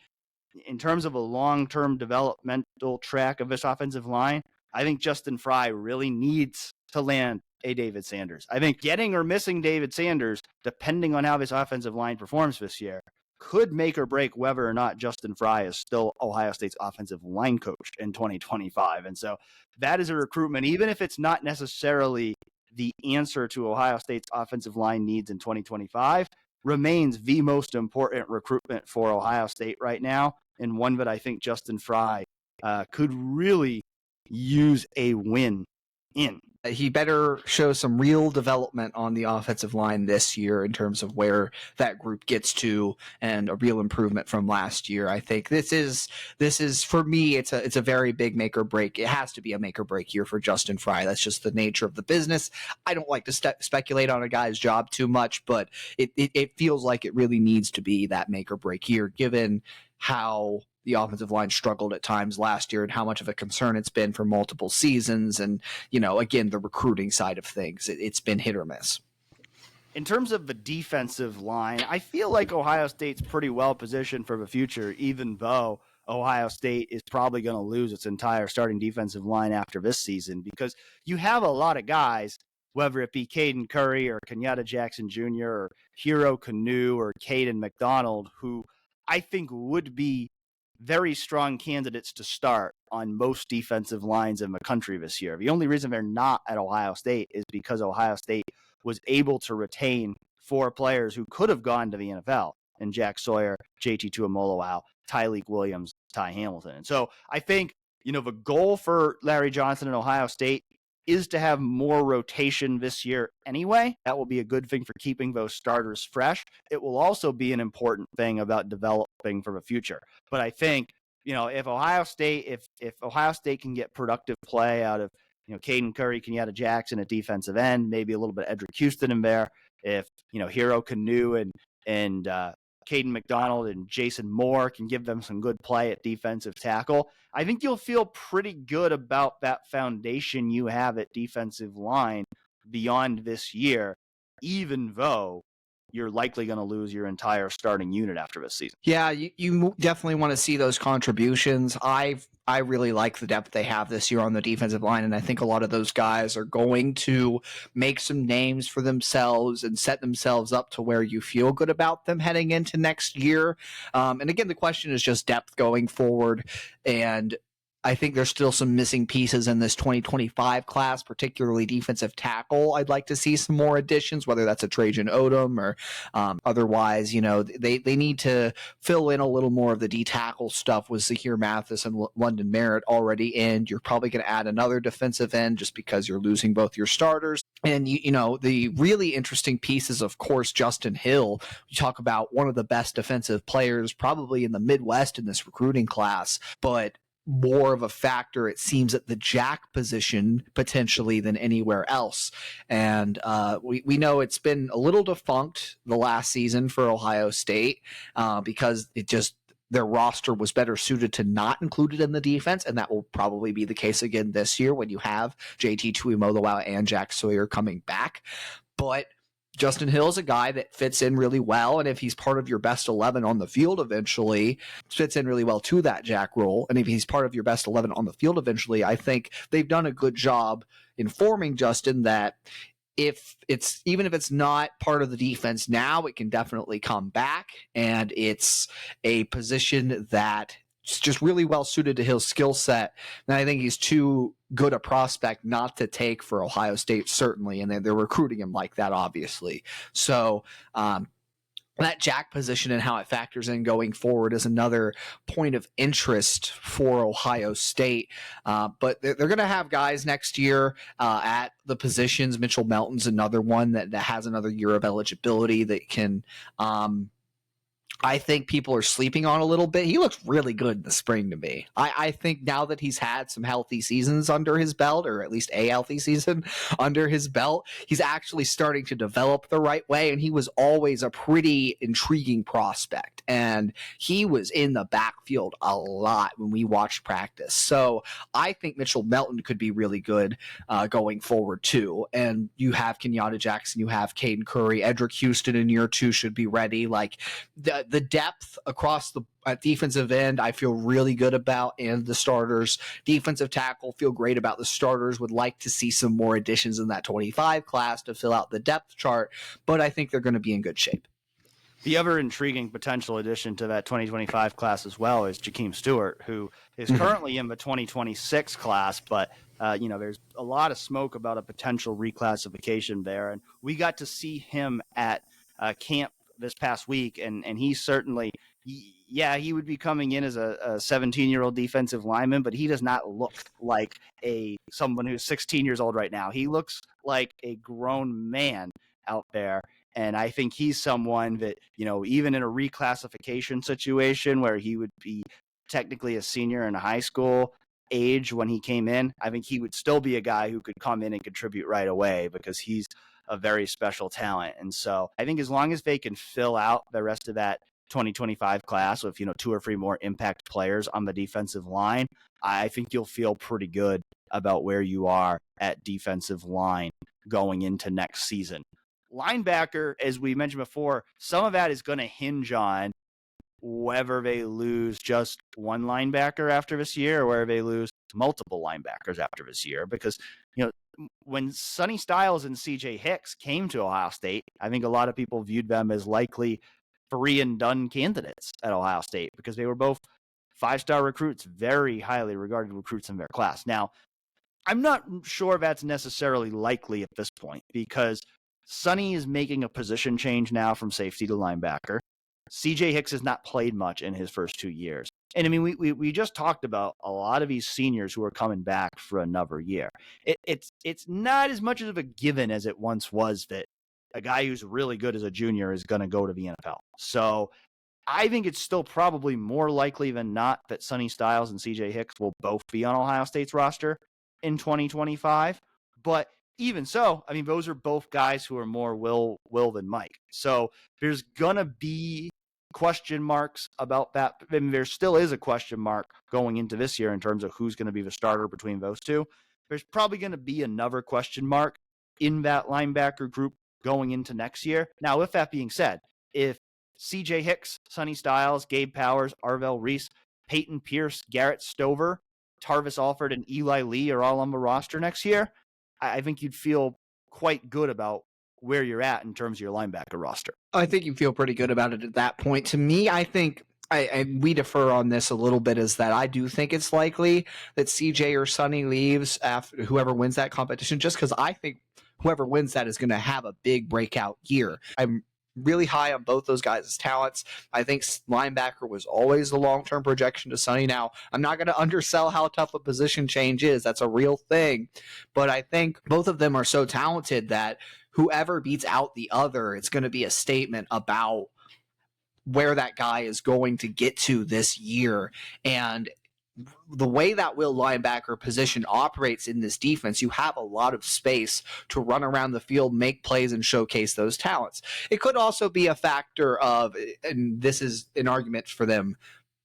in terms of a long-term developmental track of this offensive line, I think Justin Frye really needs to land a David Sanders. I think getting or missing David Sanders, depending on how this offensive line performs this year, could make or break whether or not Justin Frye is still Ohio State's offensive line coach in 2025. And so that is a recruitment, even if it's not necessarily the answer to Ohio State's offensive line needs in 2025, remains the most important recruitment for Ohio State right now, and one that I think Justin Frye could really use a win in. He better show some real development on the offensive line this year in terms of where that group gets to, and a real improvement from last year. I think this is for me, it's a very big make or break. It has to be a make or break year for Justin Frye. That's just the nature of the business. I don't like to speculate on a guy's job too much, but it feels like it really needs to be that make or break year, given how the offensive line struggled at times last year and how much of a concern it's been for multiple seasons. And, again, the recruiting side of things, it's been hit or miss. In terms of the defensive line, I feel like Ohio State's pretty well positioned for the future, even though Ohio State is probably going to lose its entire starting defensive line after this season, because you have a lot of guys, whether it be Caden Curry or Kenyatta Jackson Jr. or Hero Kanu or Caden McDonald, who I think would be very strong candidates to start on most defensive lines in the country this year. The only reason they're not at Ohio State is because Ohio State was able to retain 4 players who could have gone to the NFL, and Jack Sawyer, JT Tuimoloau, Tyleik Williams, Ty Hamilton. And so I think, the goal for Larry Johnson in Ohio State is to have more rotation this year anyway. That will be a good thing for keeping those starters fresh. It will also be an important thing about developing for the future. But I think, if Ohio State can get productive play out of, Caden Curry, Kenyatta Jackson at defensive end, maybe a little bit Edric Houston in there. If, Hero Kanu and Caden McDonald and Jason Moore can give them some good play at defensive tackle, I think you'll feel pretty good about that foundation you have at defensive line beyond this year, even though you're likely going to lose your entire starting unit after this season. Yeah, you definitely want to see those contributions. I really like the depth they have this year on the defensive line, and I think a lot of those guys are going to make some names for themselves and set themselves up to where you feel good about them heading into next year. And again, the question is just depth going forward, and I think there's still some missing pieces in this 2025 class, particularly defensive tackle. I'd like to see some more additions, whether that's a Trajan Odom or otherwise. They need to fill in a little more of the D tackle stuff with Zahir Mathis and London Merritt already in. You're probably going to add another defensive end just because you're losing both your starters. And, the really interesting piece is, of course, Justin Hill. You talk about one of the best defensive players probably in the Midwest in this recruiting class, but more of a factor, it seems, at the jack position potentially than anywhere else. And we know it's been a little defunct the last season for Ohio State because their roster was better suited to not include it in the defense, and that will probably be the case again this year when you have JT Tuimoloau and Jack Sawyer coming back. But Justin Hill is a guy that fits in really well, and if he's part of your best 11 on the field eventually, fits in really well to that jack role, and if he's part of your best 11 on the field eventually, I think they've done a good job informing Justin that even if it's not part of the defense now, it can definitely come back, and it's a position that it's just really well suited to Hill's skill set. And I think he's too good a prospect not to take for Ohio State, certainly. And they're recruiting him like that, obviously. So that jack position and how it factors in going forward is another point of interest for Ohio State. But they're going to have guys next year at the positions. Mitchell Melton's another one that has another year of eligibility that can I think people are sleeping on a little bit. He looks really good in the spring to me. I think now that he's had some healthy seasons under his belt, or at least a healthy season under his belt, he's actually starting to develop the right way, and he was always a pretty intriguing prospect. And he was in the backfield a lot when we watched practice. So I think Mitchell Melton could be really good going forward too. And you have Kenyatta Jackson, you have Caden Curry, Edric Houston in year 2 should be ready. Like the depth across the defensive end, I feel really good about, and the starters. Defensive tackle, feel great about the starters. Would like to see some more additions in that 25 class to fill out the depth chart, but I think they're going to be in good shape. The other intriguing potential addition to that 2025 class as well is Jakeem Stewart, who is currently in the 2026 class, but there's a lot of smoke about a potential reclassification there, and we got to see him at camp this past week, and he certainly, he would be coming in as a 17-year-old defensive lineman, but he does not look like someone who's 16 years old right now. He looks like a grown man out there, and I think he's someone that, even in a reclassification situation where he would be technically a senior in high school age when he came in, I think he would still be a guy who could come in and contribute right away because he's a very special talent. And so I think as long as they can fill out the rest of that 2025 class with, 2 or 3 more impact players on the defensive line, I think you'll feel pretty good about where you are at defensive line going into next season. Linebacker, as we mentioned before, some of that is going to hinge on whether they lose just one linebacker after this year or whether they lose multiple linebackers after this year, because, when Sonny Styles and CJ Hicks came to Ohio State, I think a lot of people viewed them as likely 3-and-done candidates at Ohio State because they were both 5-star recruits, very highly regarded recruits in their class. Now, I'm not sure that's necessarily likely at this point because Sonny is making a position change now from safety to linebacker. CJ Hicks has not played much in his first 2 years. And I mean, we just talked about a lot of these seniors who are coming back for another year. It's not as much of a given as it once was that a guy who's really good as a junior is going to go to the NFL. So I think it's still probably more likely than not that Sonny Styles and CJ Hicks will both be on Ohio State's roster in 2025. But even so, I mean, those are both guys who are more Will than Mike. So there's going to be question marks about that. I mean, there still is a question mark going into this year in terms of who's going to be the starter between those two. There's probably going to be another question mark in that linebacker group going into next year. Now, with that being said, if CJ Hicks, Sonny Styles, Gabe Powers, Arvell Reese, Peyton Pierce, Garrett Stover, Tarvis Alford, and Eli Lee are all on the roster next year, I think you'd feel quite good about where you're at in terms of your linebacker roster. I think you feel pretty good about it at that point. To me, I think we defer on this a little bit, is that I do think it's likely that CJ or Sonny leaves after whoever wins that competition, just because I think whoever wins that is going to have a big breakout year. I'm really high on both those guys' talents. I think linebacker was always the long-term projection to Sonny. Now, I'm not going to undersell how tough a position change is. That's a real thing. But I think both of them are so talented that whoever beats out the other, it's going to be a statement about where that guy is going to get to this year. And the way that will linebacker position operates in this defense, you have a lot of space to run around the field, make plays, and showcase those talents. It could also be a factor of, and this is an argument for them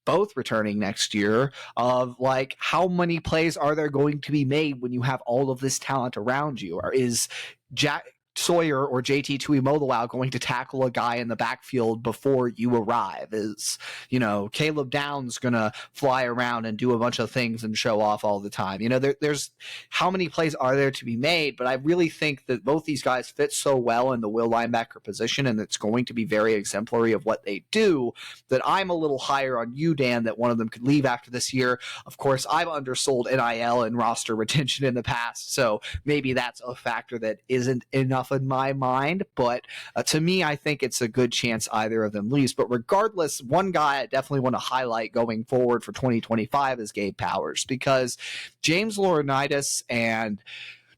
both returning next year, of like, how many plays are there going to be made when you have all of this talent around you? Or is Jack Sawyer or JT Tuimoloau going to tackle a guy in the backfield before you arrive? Is, Caleb Downs going to fly around and do a bunch of things and show off all the time? There's how many plays are there to be made? But I really think that both these guys fit so well in the will linebacker position, and it's going to be very exemplary of what they do, that I'm a little higher on you, Dan, that one of them could leave after this year. Of course, I've undersold NIL and roster retention in the past, so maybe that's a factor that isn't enough in my mind, but to me, I think it's a good chance either of them leaves. But regardless, one guy I definitely want to highlight going forward for 2025 is Gabe Powers, because James Laurinaitis and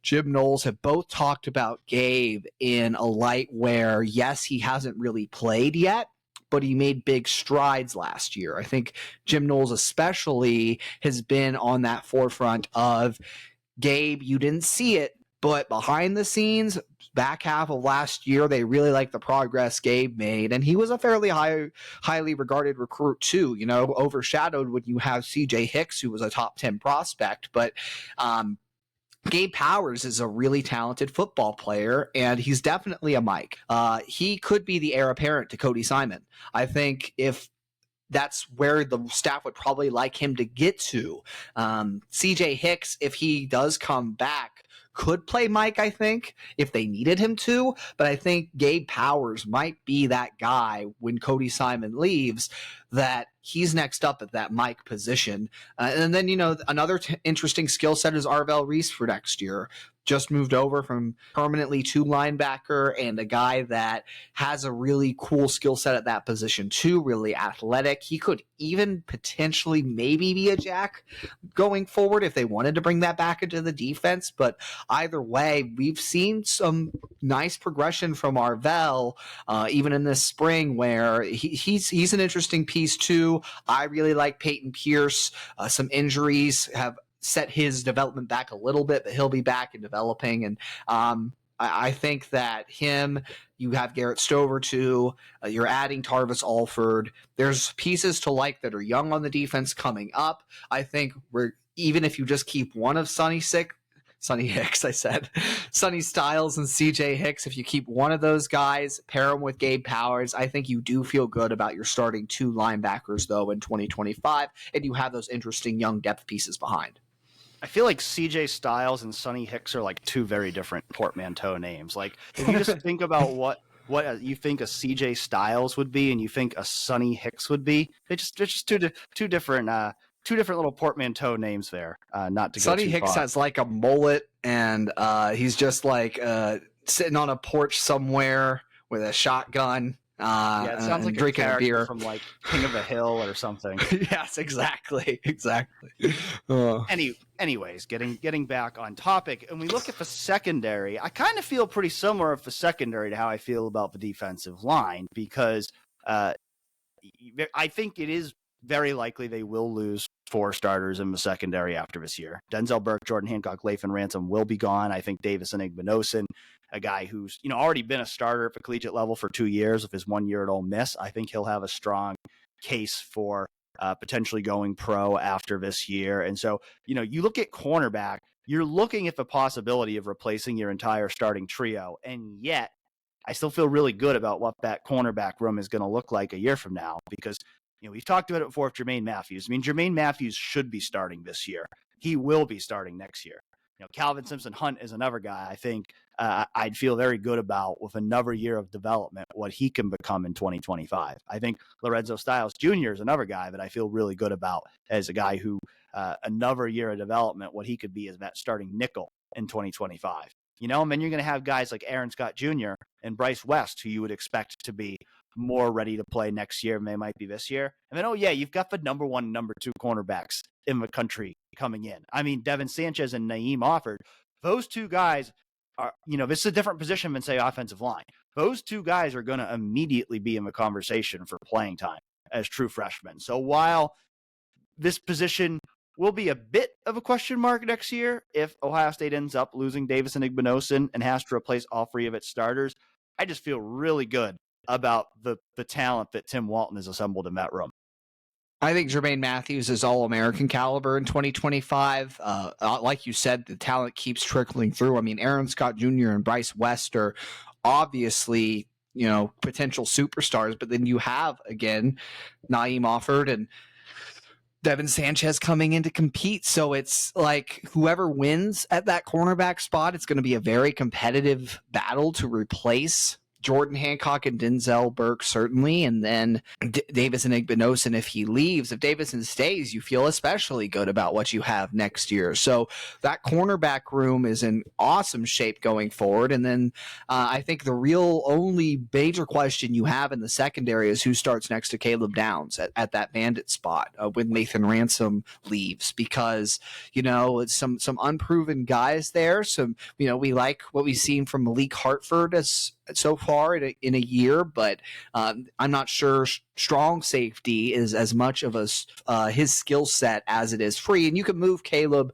Jim Knowles have both talked about Gabe in a light where, yes, he hasn't really played yet, but he made big strides last year. I think Jim Knowles especially has been on that forefront of, Gabe, you didn't see it, but behind the scenes, back half of last year, they really liked the progress Gabe made. And he was a fairly highly regarded recruit too, overshadowed when you have CJ Hicks, who was a top 10 prospect. But Gabe Powers is a really talented football player, and he's definitely a Mike. He could be the heir apparent to Cody Simon. I think if that's where the staff would probably like him to get to. CJ Hicks, if he does come back, could play Mike, I think, if they needed him to. But I think Gabe Powers might be that guy when Cody Simon leaves, that he's next up at that Mike position. And then, another interesting skill set is Arvell Reese for next year. Just moved over from permanently to linebacker, and a guy that has a really cool skill set at that position too, really athletic. He could even potentially maybe be a jack going forward if they wanted to bring that back into the defense. But either way, we've seen some nice progression from Arvell, even in this spring, where he's an interesting piece too. I really like Peyton Pierce. Some injuries have set his development back a little bit, but he'll be back and developing. And I think that you have Garrett Stover too. You're adding Tarvis Alford. There's pieces to like that are young on the defense coming up. I think even if you just keep one of Sonny Hicks, Sonny Styles and CJ Hicks, if you keep one of those guys, pair them with Gabe Powers, I think you do feel good about your starting two linebackers, though, in 2025, and you have those interesting young depth pieces behind. I feel like CJ Styles and Sonny Hicks are like two very different portmanteau names. Like, if you just think about what you think a CJ Styles would be and you think a Sonny Hicks would be, they're just two different little portmanteau names there. Not to go Sonny too Hicks far. has like a mullet, and he's just like sitting on a porch somewhere with a shotgun. It sounds like drinking a beer from like King of the Hill or something. Yes, exactly. Anyways, getting back on topic, and we look at the secondary. I kind of feel pretty similar of the secondary to how I feel about the defensive line, because I think it is very likely they will lose 4 starters in the secondary after this year. Denzel Burke, Jordan Hancock, Lathan Ransom will be gone. I think Davison Igbinosun, a guy who's already been a starter at the collegiate level for 2 years of his 1 year at Ole Miss, I think he'll have a strong case for potentially going pro after this year. And so, you look at cornerback, you're looking at the possibility of replacing your entire starting trio, and yet I still feel really good about what that cornerback room is going to look like a year from now, because we've talked about it before with Jermaine Matthews. I mean, Jermaine Matthews should be starting this year. He will be starting next year. Calvin Simpson Hunt is another guy I think I'd feel very good about with another year of development what he can become in 2025. I think Lorenzo Styles Jr. is another guy that I feel really good about as a guy who another year of development, what he could be as that starting nickel in 2025. And then you're going to have guys like Aaron Scott Jr. and Bryce West, who you would expect to be more ready to play next year than they might be this year. And then, you've got the number 1, number 2 cornerbacks in the country coming in. I mean, Devin Sanchez and Naeem Offord, those two guys are, this is a different position than, say, offensive line. Those two guys are going to immediately be in the conversation for playing time as true freshmen. So while this position will be a bit of a question mark next year if Ohio State ends up losing Davis and Igbinosun and has to replace all 3 of its starters, I just feel really good about the talent that Tim Walton has assembled in that room. I think Jermaine Matthews is All-American caliber in 2025. Like you said, the talent keeps trickling through. I mean, Aaron Scott Jr. and Bryce West are obviously, potential superstars, but then you have, again, Naeem Offord and Devin Sanchez coming in to compete. So it's like whoever wins at that cornerback spot, it's going to be a very competitive battle to replace Jordan Hancock and Denzel Burke, certainly, and then Davis and Igbinosun if he leaves. If Davison stays, you feel especially good about what you have next year. So that cornerback room is in awesome shape going forward. And then I think the real only major question you have in the secondary is who starts next to Caleb Downs at that bandit spot when Nathan Ransom leaves, because, it's some unproven guys there. Some, we like what we've seen from Malik Hartford so far in a year, but I'm not sure strong safety is as much of his skill set as it is free. And you can move Caleb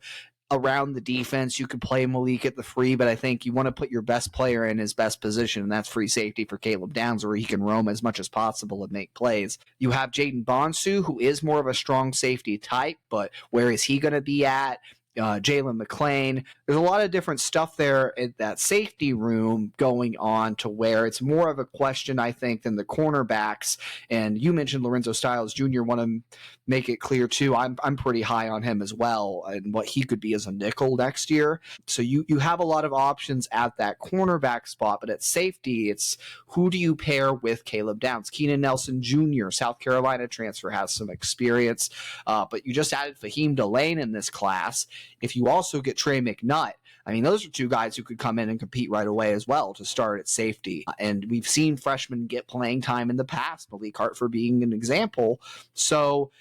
around the defense. You could play Malik at the free, but I think you want to put your best player in his best position, and that's free safety for Caleb Downs, where he can roam as much as possible and make plays. You have Jaden Bonsu, who is more of a strong safety type, but where is he going to be at? Jalen McClain. There's a lot of different stuff there in that safety room going on to where it's more of a question, I think, than the cornerbacks. And you mentioned Lorenzo Styles Jr. Want to make it clear, too. I'm pretty high on him as well and what he could be as a nickel next year. So you have a lot of options at that cornerback spot, but at safety, it's who do you pair with Caleb Downs? Keenan Nelson Jr., South Carolina transfer, has some experience, but you just added Faheem Delane in this class. If you also get Trey McNutt, I mean, those are two guys who could come in and compete right away as well to start at safety. And we've seen freshmen get playing time in the past, Malik Hartford being an example. So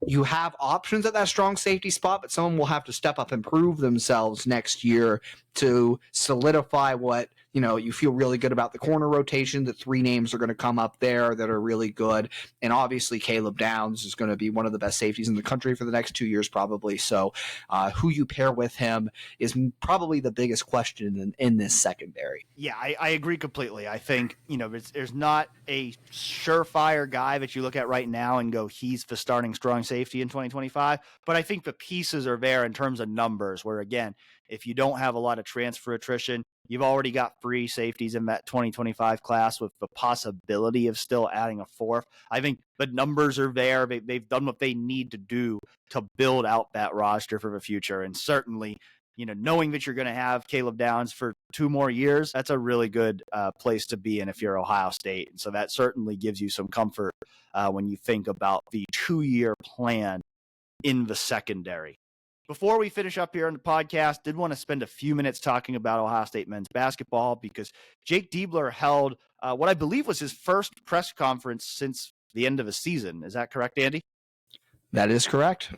you have options at that strong safety spot, but someone will have to step up and prove themselves next year to solidify what, you feel really good about the corner rotation. The 3 names are going to come up there that are really good. And obviously Caleb Downs is going to be one of the best safeties in the country for the next 2 years probably. So who you pair with him is probably the biggest question in this secondary. Yeah, I agree completely. I think, there's not a surefire guy that you look at right now and go, he's the starting strong safety in 2025. But I think the pieces are there in terms of numbers where, again, if you don't have a lot of transfer attrition, you've already got 3 safeties in that 2025 class with the possibility of still adding a 4th. I think the numbers are there. They've done what they need to do to build out that roster for the future. And certainly, knowing that you're going to have Caleb Downs for 2 more years, that's a really good place to be in if you're Ohio State. And so that certainly gives you some comfort when you think about the 2-year plan in the secondary. Before we finish up here on the podcast, did want to spend a few minutes talking about Ohio State men's basketball because Jake Diebler held what I believe was his first press conference since the end of the season. Is that correct, Andy? That is correct.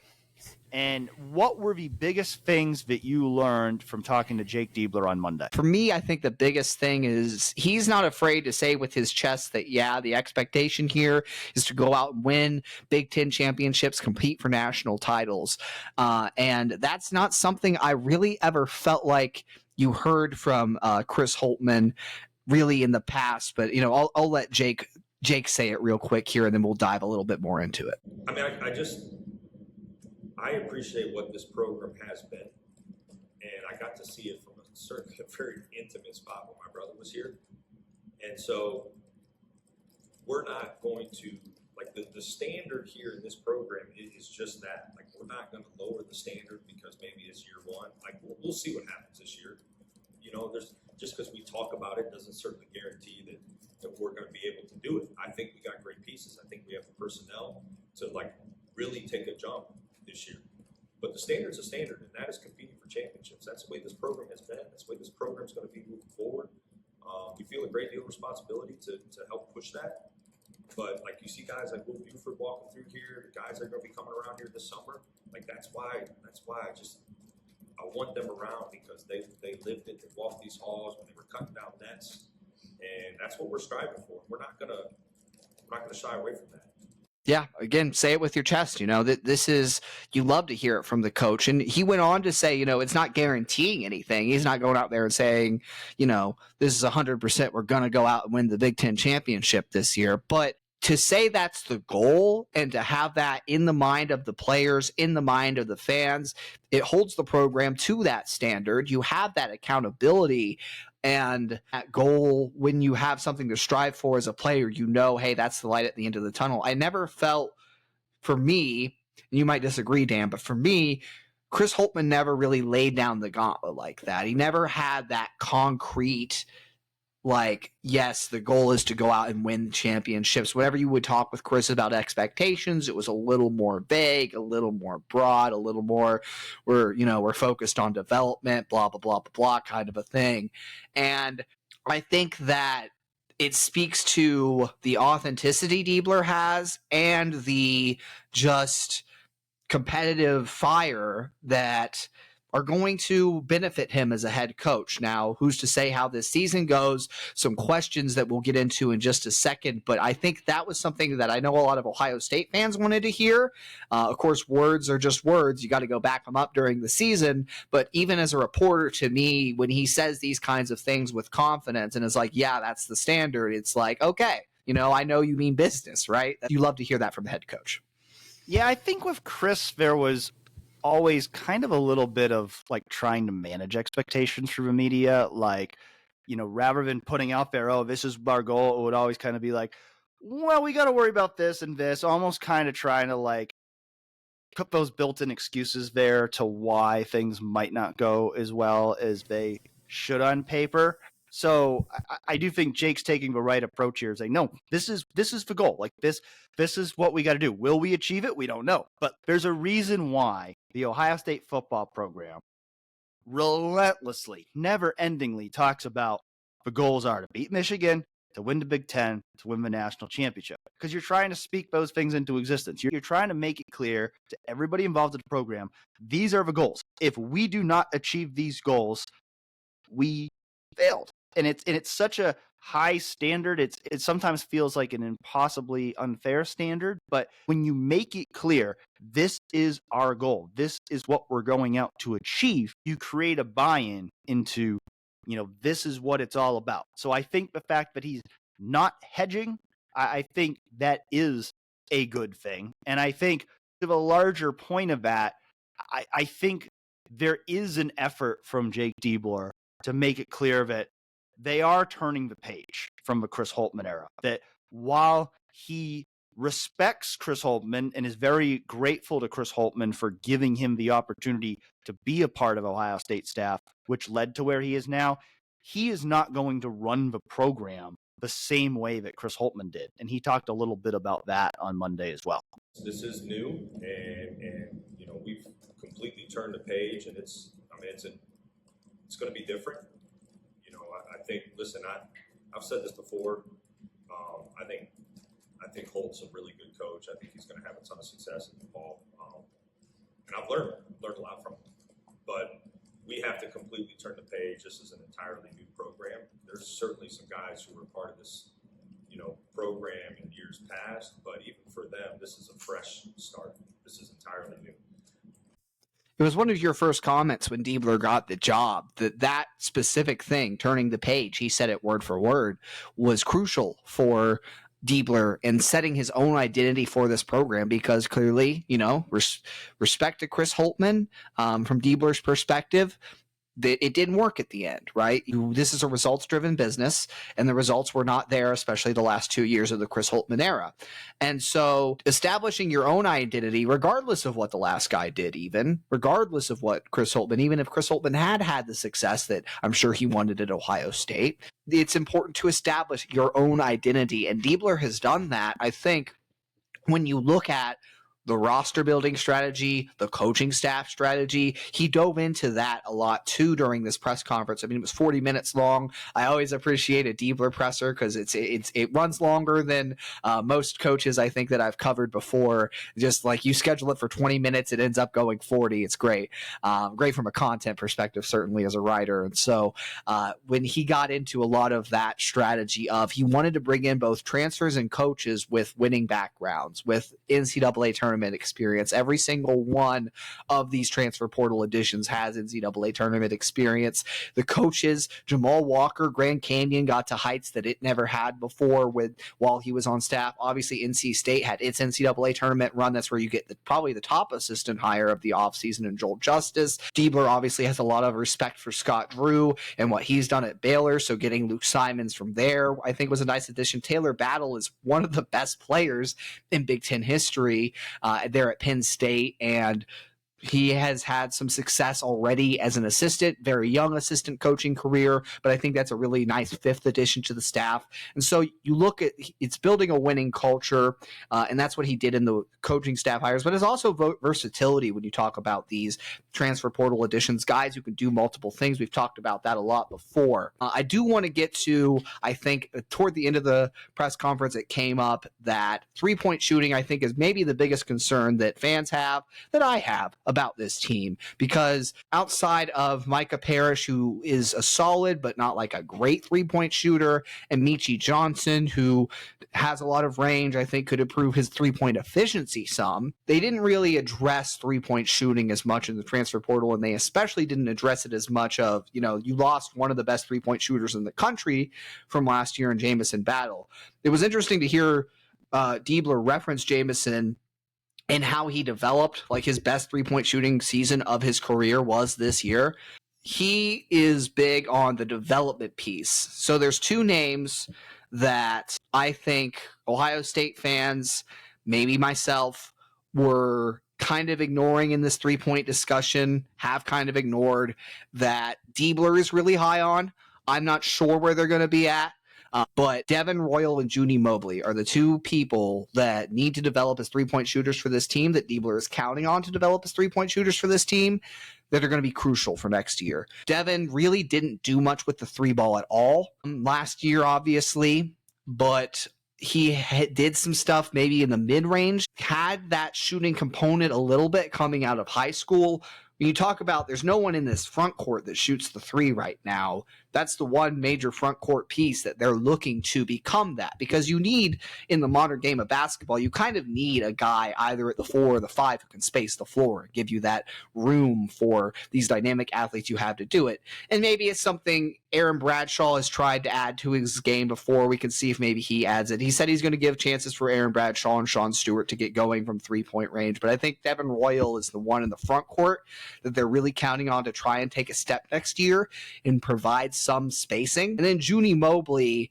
And what were the biggest things that you learned from talking to Jake Diebler on Monday? For me, I think the biggest thing is he's not afraid to say with his chest that, the expectation here is to go out and win Big Ten championships, compete for national titles. And that's not something I really ever felt like you heard from Chris Holtmann really in the past. But, I'll let Jake say it real quick here, and then we'll dive a little bit more into it. I mean, I appreciate what this program has been, and I got to see it from a very intimate spot when my brother was here. And so we're not going to, like, the standard here in this program is just that. Like, we're not going to lower the standard because maybe it's year 1. Like, we'll see what happens this year. just because we talk about it doesn't certainly guarantee that we're going to be able to do it. I think we got great pieces. I think we have the personnel to really take a jump this year. But the standard's a standard, and that is competing for championships. That's the way this program has been. That's the way this program is going to be moving forward. We feel a great deal of responsibility to help push that. But you see guys like Will Buford walking through here, the guys that are going to be coming around here this summer. That's why I want them around, because they lived it. They walked these halls when they were cutting down nets, and that's what we're striving for. We're not gonna shy away from that. Yeah, again, say it with your chest. That this is, you love to hear it from the coach. And he went on to say, it's not guaranteeing anything. He's not going out there and saying, this is 100%, we're going to go out and win the Big Ten championship this year. But to say that's the goal and to have that in the mind of the players, in the mind of the fans, it holds the program to that standard. You have that accountability. And that goal, when you have something to strive for as a player, hey, that's the light at the end of the tunnel. I never felt, for me, and you might disagree, Dan, but for me, Chris Holtmann never really laid down the gauntlet like that. He never had that concrete, yes, the goal is to go out and win championships. Whenever you would talk with Chris about expectations, it was a little more vague, a little more broad, a little more, we're focused on development, blah, blah, blah, blah, blah, kind of a thing. And I think that it speaks to the authenticity Diebler has and the just competitive fire that are going to benefit him as a head coach. Now, who's to say how this season goes? Some questions that we'll get into in just a second, but I think that was something that I know a lot of Ohio State fans wanted to hear. Of course, words are just words. You got to go back them up during the season, but even as a reporter, to me, when he says these kinds of things with confidence and is yeah, that's the standard, it's okay, I know you mean business, right? You love to hear that from the head coach. Yeah, I think with Chris, there was always kind of a little bit of trying to manage expectations from the media, rather than putting out there, oh, this is our goal, it would always kind of be well, we got to worry about this and this, almost kind of trying to put those built-in excuses there to why things might not go as well as they should on paper. So I do think Jake's taking the right approach here, saying, no, this is the goal. This is what we got to do. Will we achieve it? We don't know. But there's a reason why the Ohio State football program relentlessly, never-endingly talks about the goals are to beat Michigan, to win the Big Ten, to win the national championship. Because you're trying to speak those things into existence. You're trying to make it clear to everybody involved in the program, these are the goals. If we do not achieve these goals, we failed. And it's such a high standard. It sometimes feels like an impossibly unfair standard. But when you make it clear, this is our goal, this is what we're going out to achieve, you create a buy-in into, this is what it's all about. So I think the fact that he's not hedging, I think that is a good thing. And I think to the larger point of that, I think there is an effort from Jake Diebler to make it clear that they are turning the page from the Chris Holtmann era. That while he respects Chris Holtmann and is very grateful to Chris Holtmann for giving him the opportunity to be a part of Ohio State staff, which led to where he is now, he is not going to run the program the same way that Chris Holtmann did. And he talked a little bit about that on Monday as well. This is new, and we've completely turned the page, and it's going to be different. I think, listen, I've said this before. I think Holt's a really good coach. I think he's going to have a ton of success in the ball. And I've learned a lot from him. But we have to completely turn the page. This is an entirely new program. There's certainly some guys who were part of this, program in years past. But even for them, this is a fresh start. This is entirely new. It was one of your first comments when Diebler got the job that specific thing, turning the page, he said it word for word, was crucial for Diebler in setting his own identity for this program, because clearly, respect to Chris Holtmann, from Diebler's perspective, that it didn't work at the end, right? This is a results-driven business, and the results were not there, especially the last 2 years of the Chris Holtmann era. And so establishing your own identity, regardless of what the last guy did, even regardless of what Chris Holtmann, even if Chris Holtmann had the success that I'm sure he wanted at Ohio State, it's important to establish your own identity. And Diebler has done that, I think, when you look at the roster building strategy, the coaching staff strategy. He dove into that a lot too during this press conference. I mean, it was 40 minutes long. I always appreciate a Diebler presser because it runs longer than most coaches I think that I've covered before. Just like you schedule it for 20 minutes, it ends up going 40. It's great. Great from a content perspective, certainly as a writer. And so when he got into a lot of that strategy of he wanted to bring in both transfers and coaches with winning backgrounds, with NCAA tournament experience. Every single one of these transfer portal additions has NCAA tournament experience. The coaches, Jamal Walker, Grand Canyon, got to heights that it never had before while he was on staff. Obviously, NC State had its NCAA tournament run. That's where you get probably the top assistant hire of the offseason in Joel Justice. Diebler obviously has a lot of respect for Scott Drew and what he's done at Baylor, so getting Luke Simons from there I think was a nice addition. Taylor Battle is one of the best players in Big Ten history there at Penn State, and he has had some success already as an assistant, very young assistant coaching career, but I think that's a really nice fifth addition to the staff. And so you look at, it's building a winning culture, and that's what he did in the coaching staff hires, but it's also versatility when you talk about these transfer portal additions, guys who can do multiple things. We've talked about that a lot before. I do want to get to, I think, toward the end of the press conference, it came up that three-point shooting, I think, is maybe the biggest concern that fans have, that I have, about this team, because outside of Micah Parrish, who is a solid but not like a great three-point shooter, and Michi Johnson, who has a lot of range, I think could improve his three-point efficiency some, they didn't really address three-point shooting as much in the transfer portal, and they especially didn't address it as much of, you lost one of the best three-point shooters in the country from last year in Jamison Battle. It was interesting to hear Diebler reference Jamison and how he developed, like his best three-point shooting season of his career was this year. He is big on the development piece. So there's two names that I think Ohio State fans, maybe myself, were kind of ignoring in this three-point discussion, have kind of ignored, that Diebler is really high on. I'm not sure where they're going to be at. But Devin Royal and Juni Mobley are the two people that need to develop as three-point shooters for this team, that Diebler is counting on to develop as three-point shooters for this team, that are going to be crucial for next year. Devin really didn't do much with the three ball at all last year, obviously, but he did some stuff maybe in the mid-range, had that shooting component a little bit coming out of high school. When you talk about there's no one in this front court that shoots the three right now, that's the one major front court piece that they're looking to become that, because you need, in the modern game of basketball, you kind of need a guy either at the 4 or the 5 who can space the floor and give you that room for these dynamic athletes you have to do it. And maybe it's something Aaron Bradshaw has tried to add to his game before. We can see if maybe he adds it. He said he's going to give chances for Aaron Bradshaw and Sean Stewart to get going from three-point range, but I think Devin Royal is the one in the front court that they're really counting on to try and take a step next year and provide some spacing. And then Juni Mobley,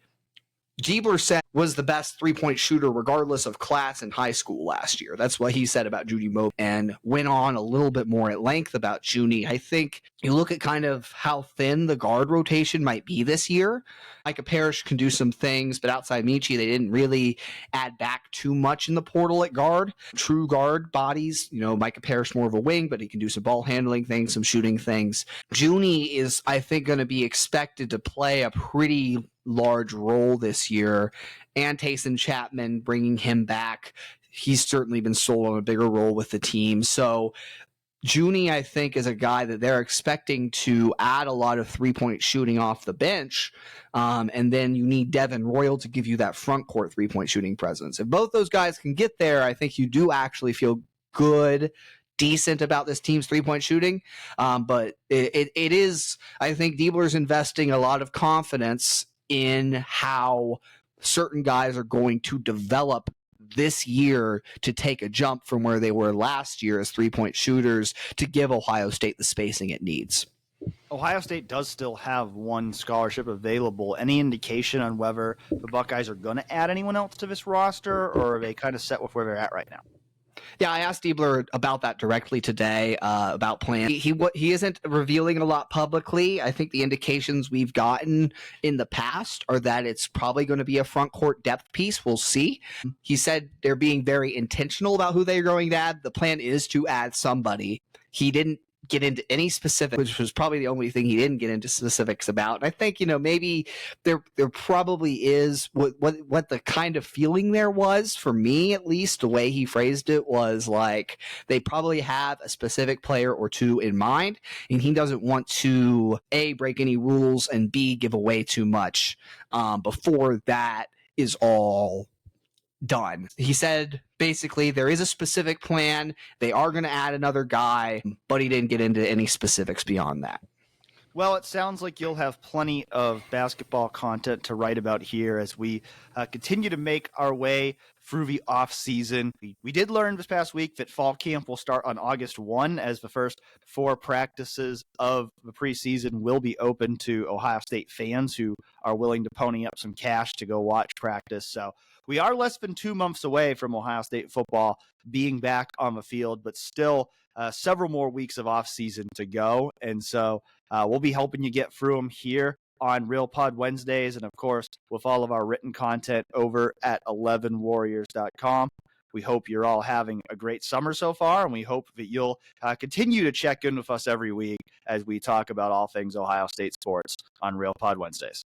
Diebler said, was the best three-point shooter regardless of class in high school last year. That's what he said about Juni Mobley, and went on a little bit more at length about Juni. I think you look at kind of how thin the guard rotation might be this year. Micah Parrish can do some things, but outside Michi, they didn't really add back too much in the portal at guard. True guard bodies, Micah Parrish more of a wing, but he can do some ball handling things, some shooting things. Juni is, I think, going to be expected to play a pretty large role this year, and Tayson Chapman, bringing him back, he's certainly been sold on a bigger role with the team. So Juni, I think, is a guy that they're expecting to add a lot of three-point shooting off the bench, and then you need Devin Royal to give you that front court three-point shooting presence. If both those guys can get there, I think you do actually feel good, decent about this team's three-point shooting. But it is, I think Diebler's investing a lot of confidence in how certain guys are going to develop this year to take a jump from where they were last year as three-point shooters to give Ohio State the spacing it needs. Ohio State does still have one scholarship available. Any indication on whether the Buckeyes are going to add anyone else to this roster, or are they kind of set with where they're at right now? Yeah, I asked Diebler about that directly today, about plans. He isn't revealing a lot publicly. I think the indications we've gotten in the past are that it's probably going to be a front court depth piece. We'll see. He said they're being very intentional about who they're going to add. The plan is to add somebody. He didn't get into any specifics, which was probably the only thing he didn't get into specifics about. And I think, maybe there probably is what the kind of feeling there was, for me at least, the way he phrased it was like they probably have a specific player or two in mind, and he doesn't want to A, break any rules, and B, give away too much before that is all done. He said basically there is a specific plan. They are going to add another guy, but he didn't get into any specifics beyond that. Well, it sounds like you'll have plenty of basketball content to write about here as we continue to make our way through the off season. We did learn this past week that fall camp will start on August 1 as the first 4 practices of the preseason will be open to Ohio State fans who are willing to pony up some cash to go watch practice. So we are less than 2 months away from Ohio State football being back on the field, but still several more weeks of off season to go. And so we'll be helping you get through them here on Real Pod Wednesdays, and of course with all of our written content over at 11warriors.com. We hope you're all having a great summer so far, and we hope that you'll continue to check in with us every week as we talk about all things Ohio State sports on Real Pod Wednesdays.